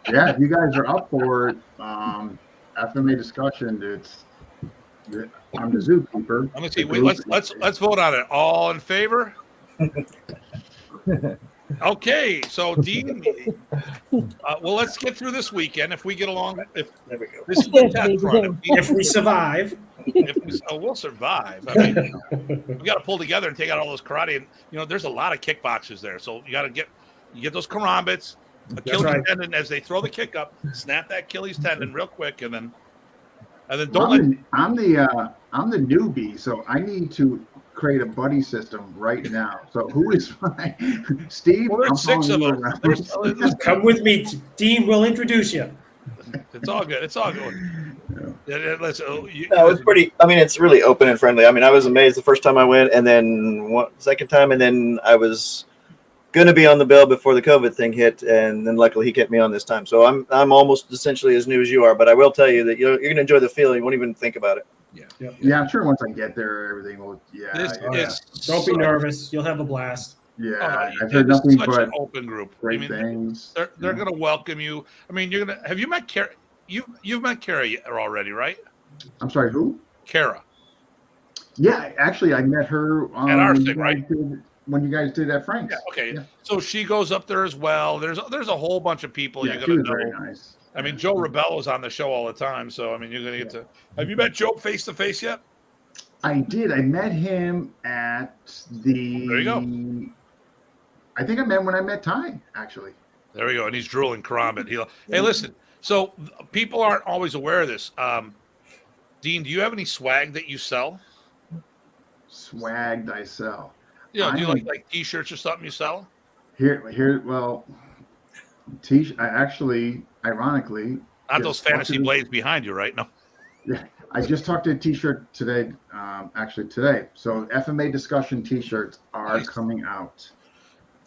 Yeah, if you guys are up for it, FMA discussion, I'm the zookeeper. Let me see. Let's vote on it. All in favor? Okay, so Dean, let's get through this weekend. If we get along, there we go. This is the test run. If we survive, we'll survive. I mean, we got to pull together and take out all those karate. And there's a lot of kickboxers there, so you got to get those karambits, Achilles tendon as they throw the kick up, snap that Achilles tendon real quick, and then don't I'm the newbie, so I need to create a buddy system right now. So who is my Steve? Well, there's 6 of them. Come with me, Dean. We'll introduce you. It's all good. It's all good. It's pretty. I mean, it's really open and friendly. I mean, I was amazed the first time I went, and then second time, and then I was going to be on the bill before the COVID thing hit, and then luckily he kept me on this time. So I'm almost essentially as new as you are, but I will tell you that you're going to enjoy the feeling. You won't even think about it. Yeah, I'm sure once I get there, everything will. Don't be nervous. You'll have a blast. Yeah, I've heard nothing but an open group. Great things. They're going to welcome you. I mean, have you met Kara? You've met Kara already, right? I'm sorry, who? Kara. Yeah, actually, I met her at our thing, right? When you guys did at Frank's. Yeah, okay. Yeah. So she goes up there as well. There's a whole bunch of people you're going to know. Very nice. I mean, Joe Rebello's on the show all the time, so I mean, you're going to get to. Have you met Joe face to face yet? I did. I met him at the. There you go. I think I met when I met Ty, actually. There we go, and he's drooling karambit. Hey, listen. So people aren't always aware of this. Dean, do you have any swag that you sell? Swag I sell. Yeah, do you like T-shirts or something you sell? Well, I actually, ironically, not those fantasy blades behind you, right? No. Yeah, I just talked to a T-shirt today. Actually today, so FMA discussion T-shirts are coming out.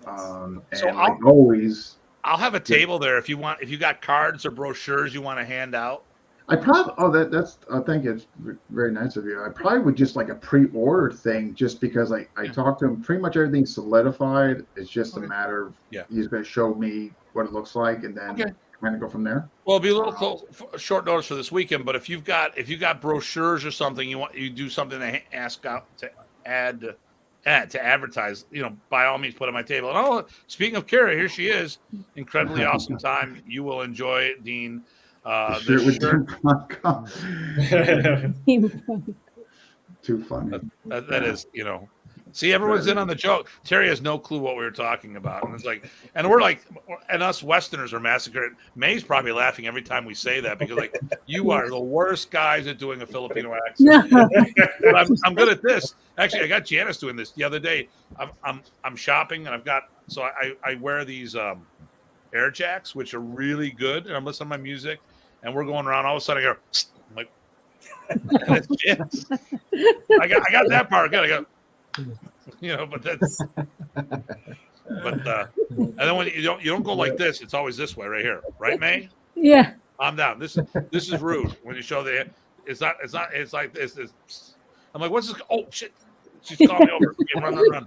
And so like always, I'll have a table there if you want. If you got cards or brochures you want to hand out. I probably that's thank you. It's very nice of you. I probably would just like a pre-order thing, just because I talked to him. Pretty much everything's solidified. It's just a matter of he's going to show me what it looks like, and then I'm going to go from there. Well, it'll be a little short notice for this weekend, but if you've got brochures or something you do something to ask out to add to advertise, by all means put on my table. And speaking of Kara, here she is. Incredibly awesome time. You will enjoy it, Dean. Too funny. That is, see, everyone's in on the joke. Terry has no clue what we were talking about. And it's like, and we're like, and us Westerners are massacred. May's probably laughing every time we say that because like, you are the worst guys at doing a Filipino accent. But I'm good at this. Actually, I got Janice doing this the other day. I'm shopping and I've got so I wear these air jacks, which are really good, and I'm listening to my music, and we're going around. All of a sudden, I go, I'm like, I got that part. I go, but that's. But and then when you don't go like this, it's always this way right here, right, May? Yeah. I'm down. This is rude when you show the. It's like this. I'm like, what's this? Oh shit! She's calling me over. Okay, run.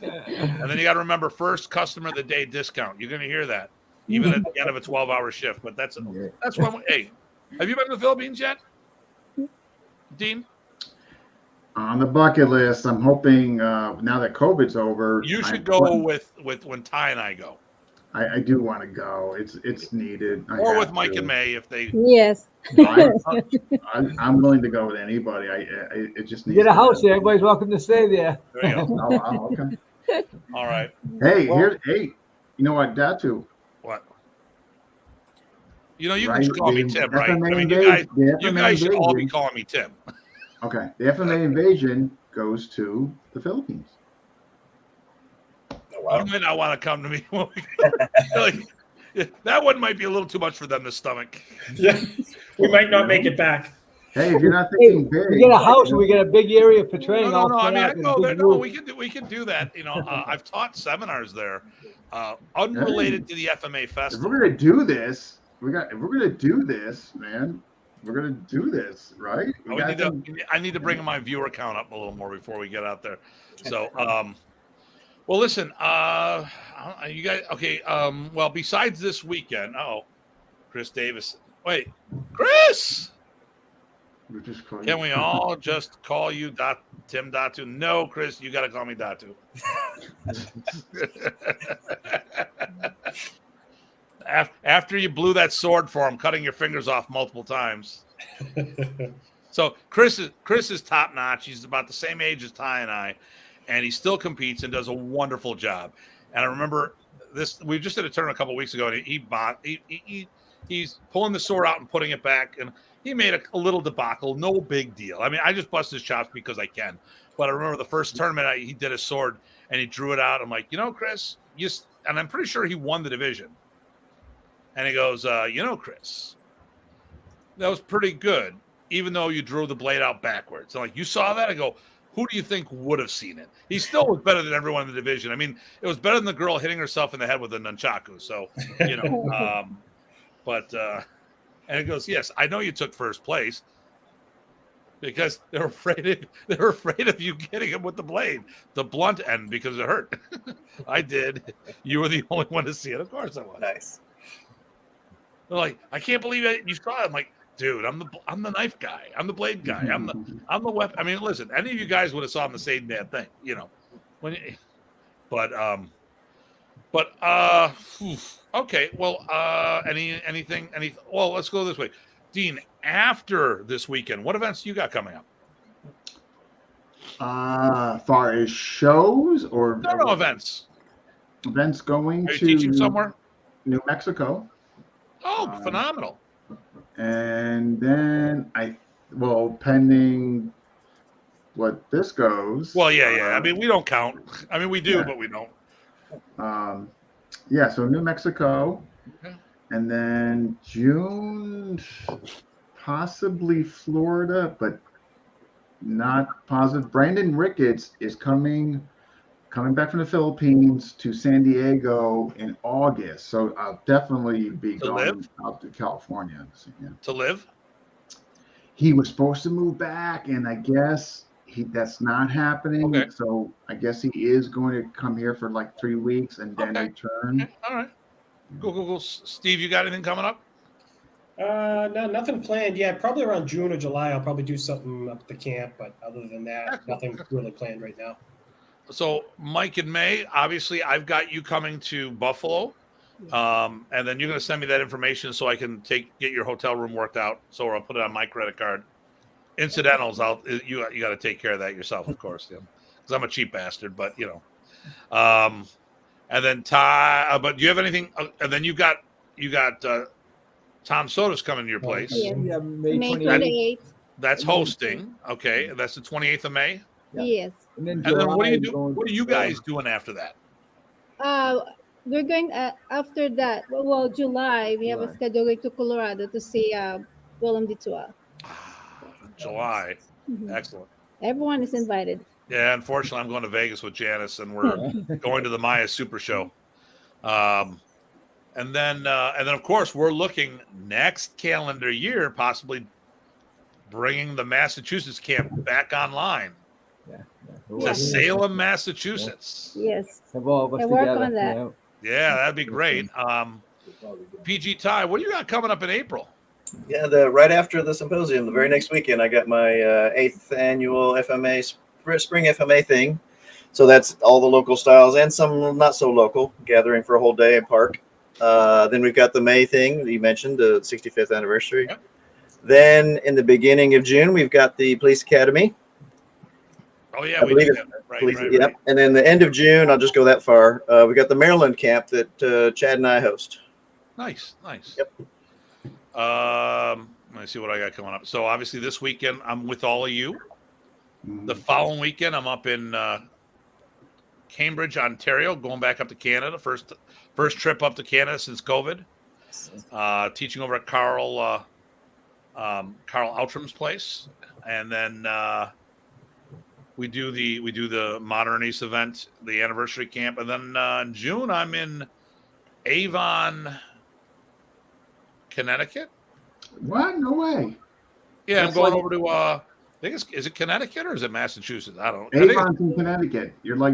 And then you got to remember, first customer of the day discount. You're going to hear that even at the end of a 12-hour shift. But that's one. Hey, have you been to the Philippines yet, Dean? On the bucket list, I'm hoping now that COVID's over. You should go with when Ty and I go. I do want to go. It's needed. Or with Mike and May if they. Yes. I'm willing to go with anybody. It just needs. Get a house there. Everybody's welcome to stay there. There you go. Oh, okay. All right. Hey, you know what, Datu? What? You can Right, just call me the Tim, right? I FMA mean, the you FMA guys should all be invasion. calling me Tim. Okay, the FMA invasion goes to the Philippines. You might not want to come to me. That one might be a little too much for them to stomach. Yeah, we might not make it back. Hey, if you're not thinking big, We get a house and we get a big area for training. No. all I mean, set up and big no, roof. we can do that. I've taught seminars there, unrelated to the FMA if festival. we're gonna do this, if we're gonna do this, man, we're gonna do this, right? I need to bring my viewer count up a little more before we get out there. So, well, listen, you guys, okay. Well, besides this weekend, Chris Davis. Wait, Chris. Can we all just call you Tim Datu? No, Chris, you got to call me Datu. After you blew that sword for him, cutting your fingers off multiple times. So Chris is top notch. He's about the same age as Ty and I, and he still competes and does a wonderful job. And I remember this. We just did a tournament a couple of weeks ago, and he's pulling the sword out and putting it back, and he made a little debacle. No big deal. I mean, I just bust his chops because I can. But I remember the first tournament he did a sword and he drew it out. I'm like, Chris, and I'm pretty sure he won the division. And he goes, Chris, that was pretty good, even though you drew the blade out backwards. I'm like, you saw that? I go, who do you think would have seen it? He still was better than everyone in the division. I mean, it was better than the girl hitting herself in the head with a nunchaku. So, and it goes, yes, I know you took first place because they're afraid of you getting him with the blade, the blunt end, because it hurt. I did. You were the only one to see it. Of course I was. Nice. They're like, I can't believe it. You saw it. I'm like, dude, I'm the knife guy. I'm the blade guy. I'm the weapon. I mean, listen, any of you guys would have saw the same damn thing, okay. Well, anything. Well, let's go this way. Dean, after this weekend, what events you got coming up? Far as shows or no events. Events going Are you to teaching somewhere? New Mexico. Oh, phenomenal. And then pending what this goes. Well, yeah. I mean, we don't count. I mean, we do, but we don't. So New Mexico. Okay. And then June, possibly Florida, but not positive. Brandon Ricketts is coming back from the Philippines to San Diego in August. So I'll definitely be going out to California. To live? He was supposed to move back, and I guess that's not happening. Okay. So I guess he is going to come here for like 3 weeks and then return. Okay. All right. Go. Steve, you got anything coming up? No, nothing planned yet. Probably around June or July, I'll probably do something up at the camp. But other than that, nothing really planned right now. So Mike and May, obviously, I've got you coming to Buffalo, and then you're going to send me that information so I can get your hotel room worked out. So I'll put it on my credit card. Incidentals, you got to take care of that yourself, of course, because I'm a cheap bastard. But and then Ty. But do you have anything? And then you got Tom Soda's coming to your place. Yes. Yeah, May May 28th. 28th. That's hosting. Okay, that's the 28th of May. Yeah. Yes. And then And then what July do you is do? going What are to you Spain. guys doing after that? We're going after that. Well, July we have a July. schedule going to Colorado to see Willem de Tua. July. Mhm. Excellent. Everyone is invited. Yeah, unfortunately, I'm going to Vegas with Janice, and we're going to the Maya Super Show. And then of course, we're looking next calendar year, possibly bringing the Massachusetts camp back online to Salem, Massachusetts. Yes. Have all of us I work together. on that. Yeah. Yeah, that'd be great. PG Ty, what do you got coming up in April? Yeah, right after the symposium, the very next weekend, I got my 8th annual FMA Spring FMA thing. So that's all the local styles and some not so local, gathering for a whole day in park. Then we've got the May thing that you mentioned, the 65th anniversary. Yep. Then in the beginning of June, we've got the Police Academy. Oh yeah, I we believe did it's that. Right, Police, right, yep. right. And then the end of June, I'll just go that far. We got the Maryland camp that Chad and I host. Nice, nice. Yep. Let me see what I got coming up. So obviously this weekend I'm with all of you. The following weekend I'm up in Cambridge, Ontario, going back up to Canada. First trip up to Canada since COVID. Teaching over at Carl Outram's place, and then we do the Modern East event, the anniversary camp, and then in June I'm in Avon, Connecticut. What? No way. Yeah, That's I'm going like- over to I think is it Connecticut or is it Massachusetts? I don't know. Avon's in Connecticut.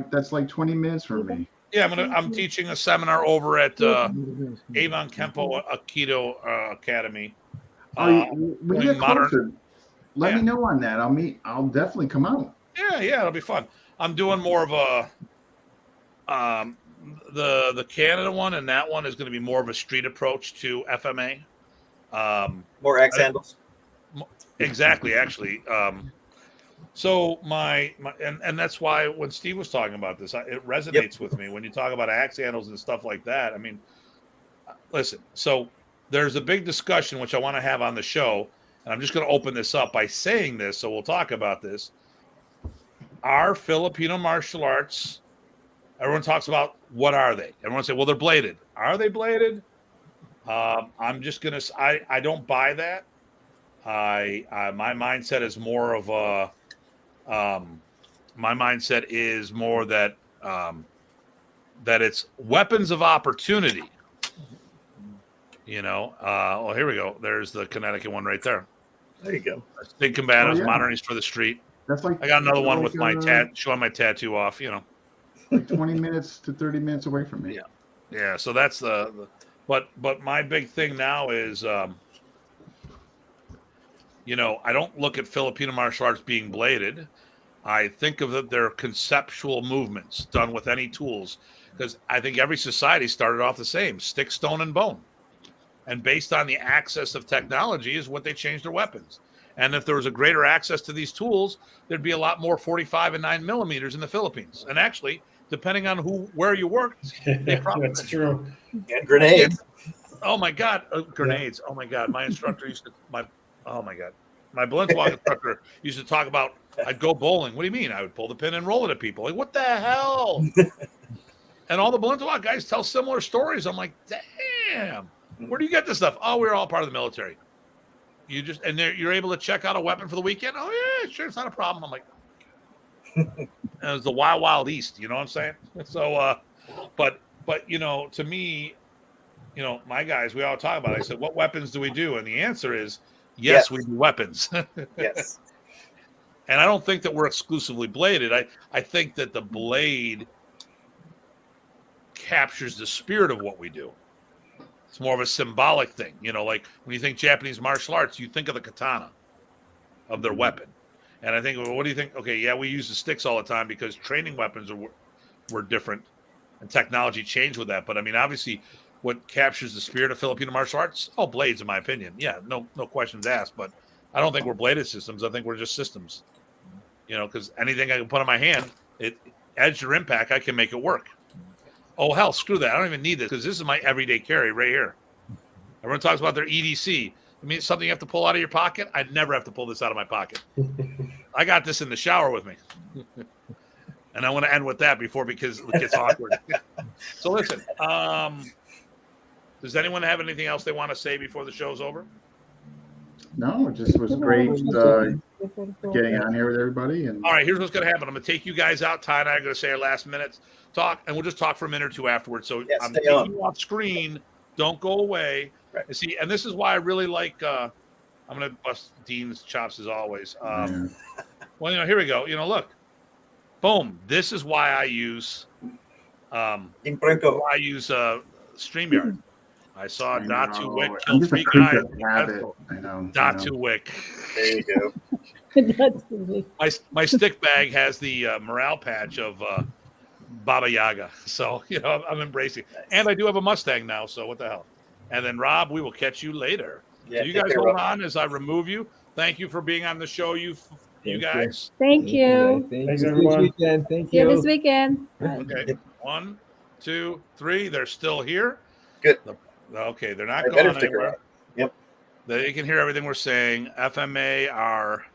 That's like 20 minutes from me. Yeah, I'm teaching a seminar over at Avon Kempo Aikido Academy. We doing get modern- closer. Let me know on that. I'll definitely come out. Yeah, it'll be fun. I'm doing more of a the Canada one, and that one is going to be more of a street approach to FMA. More axe handles. Exactly, actually. So my and that's why when Steve was talking about this, it resonates with me when you talk about axe handles and stuff like that. I mean, listen. So there's a big discussion which I want to have on the show, and I'm just going to open this up by saying this. So we'll talk about this. Are Filipino martial arts? Everyone talks about what are they? Everyone say, well, they're bladed. Are they bladed? I'm just gonna. I don't buy that. My mindset is more of a. My mindset is more that that it's weapons of opportunity. You know. Well, here we go. There's the Connecticut one right there. There you go. Big combatives, Oh, yeah. Modern East for the street. That's like I got another one like, with my showing my tattoo off. You know. like 20 minutes to 30 minutes away from me. Yeah. Yeah. So that's the but my big thing now is you know, I don't look at Filipino martial arts being bladed. I think of that they're conceptual movements done with any tools, because I think every society started off the same: stick, stone, and bone. And based on the access of technology is what they changed their weapons. And if there was a greater access to these tools, there'd be a lot more 45 and 9 millimeters in the Philippines. And actually, depending on where you worked, they probably That's true. And grenades. Oh my God, grenades! Oh my God, my instructor used to oh my God, my Blentzwalk instructor used to talk about. I'd go bowling. What do you mean? I would pull the pin and roll it at people. Like, what the hell? And all the Blentzwalk guys tell similar stories. I'm like, damn, where do you get this stuff? Oh, we're all part of the military. You just you're able to check out a weapon for the weekend. Oh yeah, sure, it's not a problem. I'm like, and it was the wild, wild east. You know what I'm saying? So, but you know, to me, you know, my guys, we all talk about it. I said, what weapons do we do? And the answer is yes. We do weapons. Yes. And I don't think that we're exclusively bladed. I think that the blade captures the spirit of what we do. It's more of a symbolic thing. You know, like when you think Japanese martial arts, you think of the katana, of their weapon. And I think, well, what do you think? Okay, yeah, we use the sticks all the time because training weapons were different and technology changed with that. But I mean, obviously, what captures the spirit of Filipino martial arts? Oh, blades, in my opinion. Yeah, no questions asked. But I don't think we're bladed systems. I think we're just systems. You know, because anything I can put on my hand, edge or impact, I can make it work. Oh, hell, screw that. I don't even need this because this is my everyday carry right here. Everyone talks about their EDC. I mean, something you have to pull out of your pocket. I never have to pull this out of my pocket. I got this in the shower with me. And I want to end with that because it gets awkward. So listen, does anyone have anything else they want to say before the show's over? No, it just was great getting on here with everybody. And all right, here's what's going to happen. I'm going to take you guys out. Ty and I are going to say our last minutes talk, and we'll just talk for a minute or two afterwards. So I'm taking you off screen. Don't go away. Right. And see, and this is why I really like. I'm going to bust Dean's chops as always. Well, here we go. Look, boom. This is why I use. Franco. I use StreamYard. I saw Datu Wick I'm kill just a 3 creature guys. of habit. I know. Datu Wick. There you go. That's really- My stick bag has the morale patch of Baba Yaga. So, I'm embracing. Nice. And I do have a Mustang now, so what the hell. And then, Rob, we will catch you later. Yeah, So you guys hold on as I remove you. Thank you for being on the show, you guys. Thank you. Thanks, you. everyone. This weekend. Thank See you you. this weekend. Okay. 1, 2, 3. They're still here. Good. Okay, they're not I better going stick anywhere. around. Yep. They can hear everything we're saying. FMA are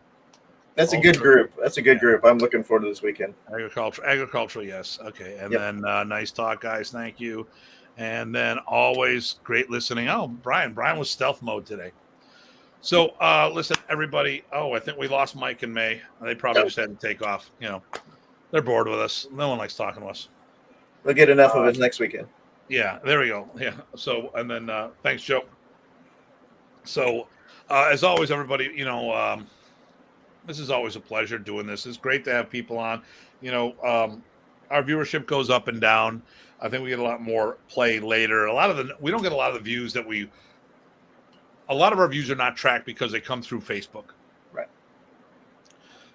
That's a good group. That's a good group. I'm looking forward to this weekend. agricultural, yes. Okay, and Yep. then nice talk, guys. Thank you. And then always great listening. Oh, Brian was stealth mode today. So listen, everybody. Oh, I think we lost Mike and May. They probably just had to take off. They're bored with us. No one likes talking to us. We'll get enough of it next weekend. Yeah, there we go. Yeah. So, and then thanks, Joe. So, as always, everybody, this is always a pleasure doing this. It's great to have people on. Our viewership goes up and down. I think we get a lot more play later. We don't get a lot of the views that a lot of our views are not tracked because they come through Facebook. Right.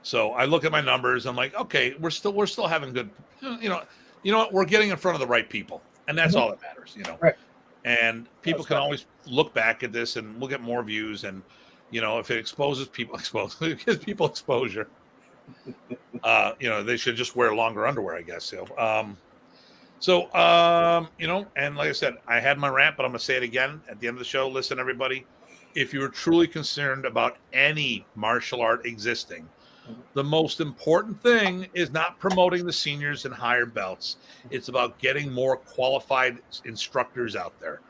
So I look at my numbers. I'm like, okay, we're still having good, you know what? We're getting in front of the right people. And that's all that matters, Right. And people can always look back at this and we'll get more views. And, if it exposes people, it gives people exposure. They should just wear longer underwear, I guess. And like I said, I had my rant, but I'm going to say it again at the end of the show. Listen, everybody, if you're truly concerned about any martial art existing, the most important thing is not promoting the seniors and higher belts. It's about getting more qualified instructors out there,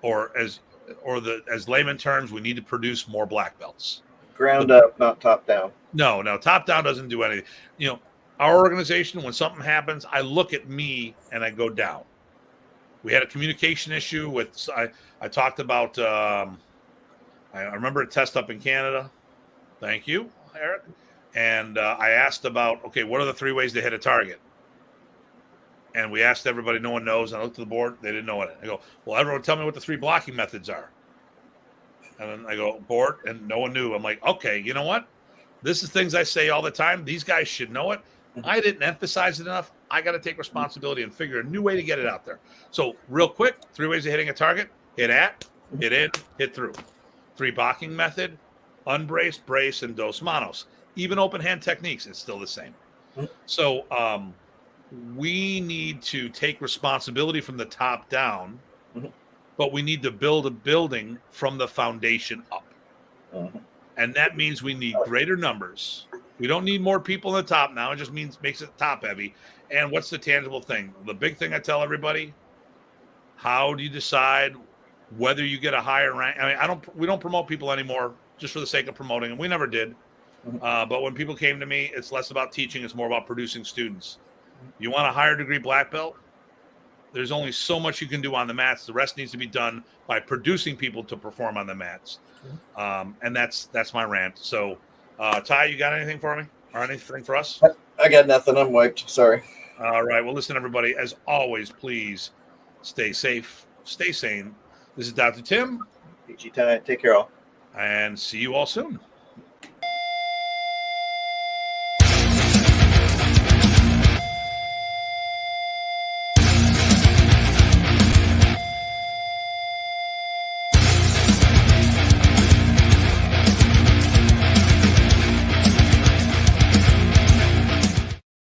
or as layman terms, we need to produce more black belts. Ground up, not top down. No, top down doesn't do anything. Our organization, when something happens, I look at me and I go down. We had a communication issue with. I talked about. I remember a test up in Canada. Thank you, Eric. And I asked about, okay, what are the 3 ways to hit a target? And we asked everybody, no one knows. And I looked at the board, they didn't know it. I go, well, everyone tell me what the 3 blocking methods are. And then I go, board, and no one knew. I'm like, okay, you know what? This is things I say all the time. These guys should know it. I didn't emphasize it enough. I got to take responsibility and figure a new way to get it out there. So real quick, 3 ways of hitting a target: hit at, hit in, hit through. 3 blocking method: unbrace, brace, and dos manos. Even open hand techniques, it's still the same. So we need to take responsibility from the top down, but we need to build a building from the foundation up. And that means we need greater numbers. We don't need more people in the top now. It just makes it top heavy. And what's the tangible thing? The big thing I tell everybody: how do you decide whether you get a higher rank? I mean, we don't promote people anymore just for the sake of promoting them. We never did. But when people came to me, it's less about teaching. It's more about producing students. You want a higher degree black belt? There's only so much you can do on the mats. The rest needs to be done by producing people to perform on the mats. And that's my rant. So, Ty, you got anything for me or anything for us? I got nothing. I'm wiped. Sorry. All right. Well, listen, everybody, as always, please stay safe, stay sane. This is Datu Tim. PG Ty. Take care all. And see you all soon.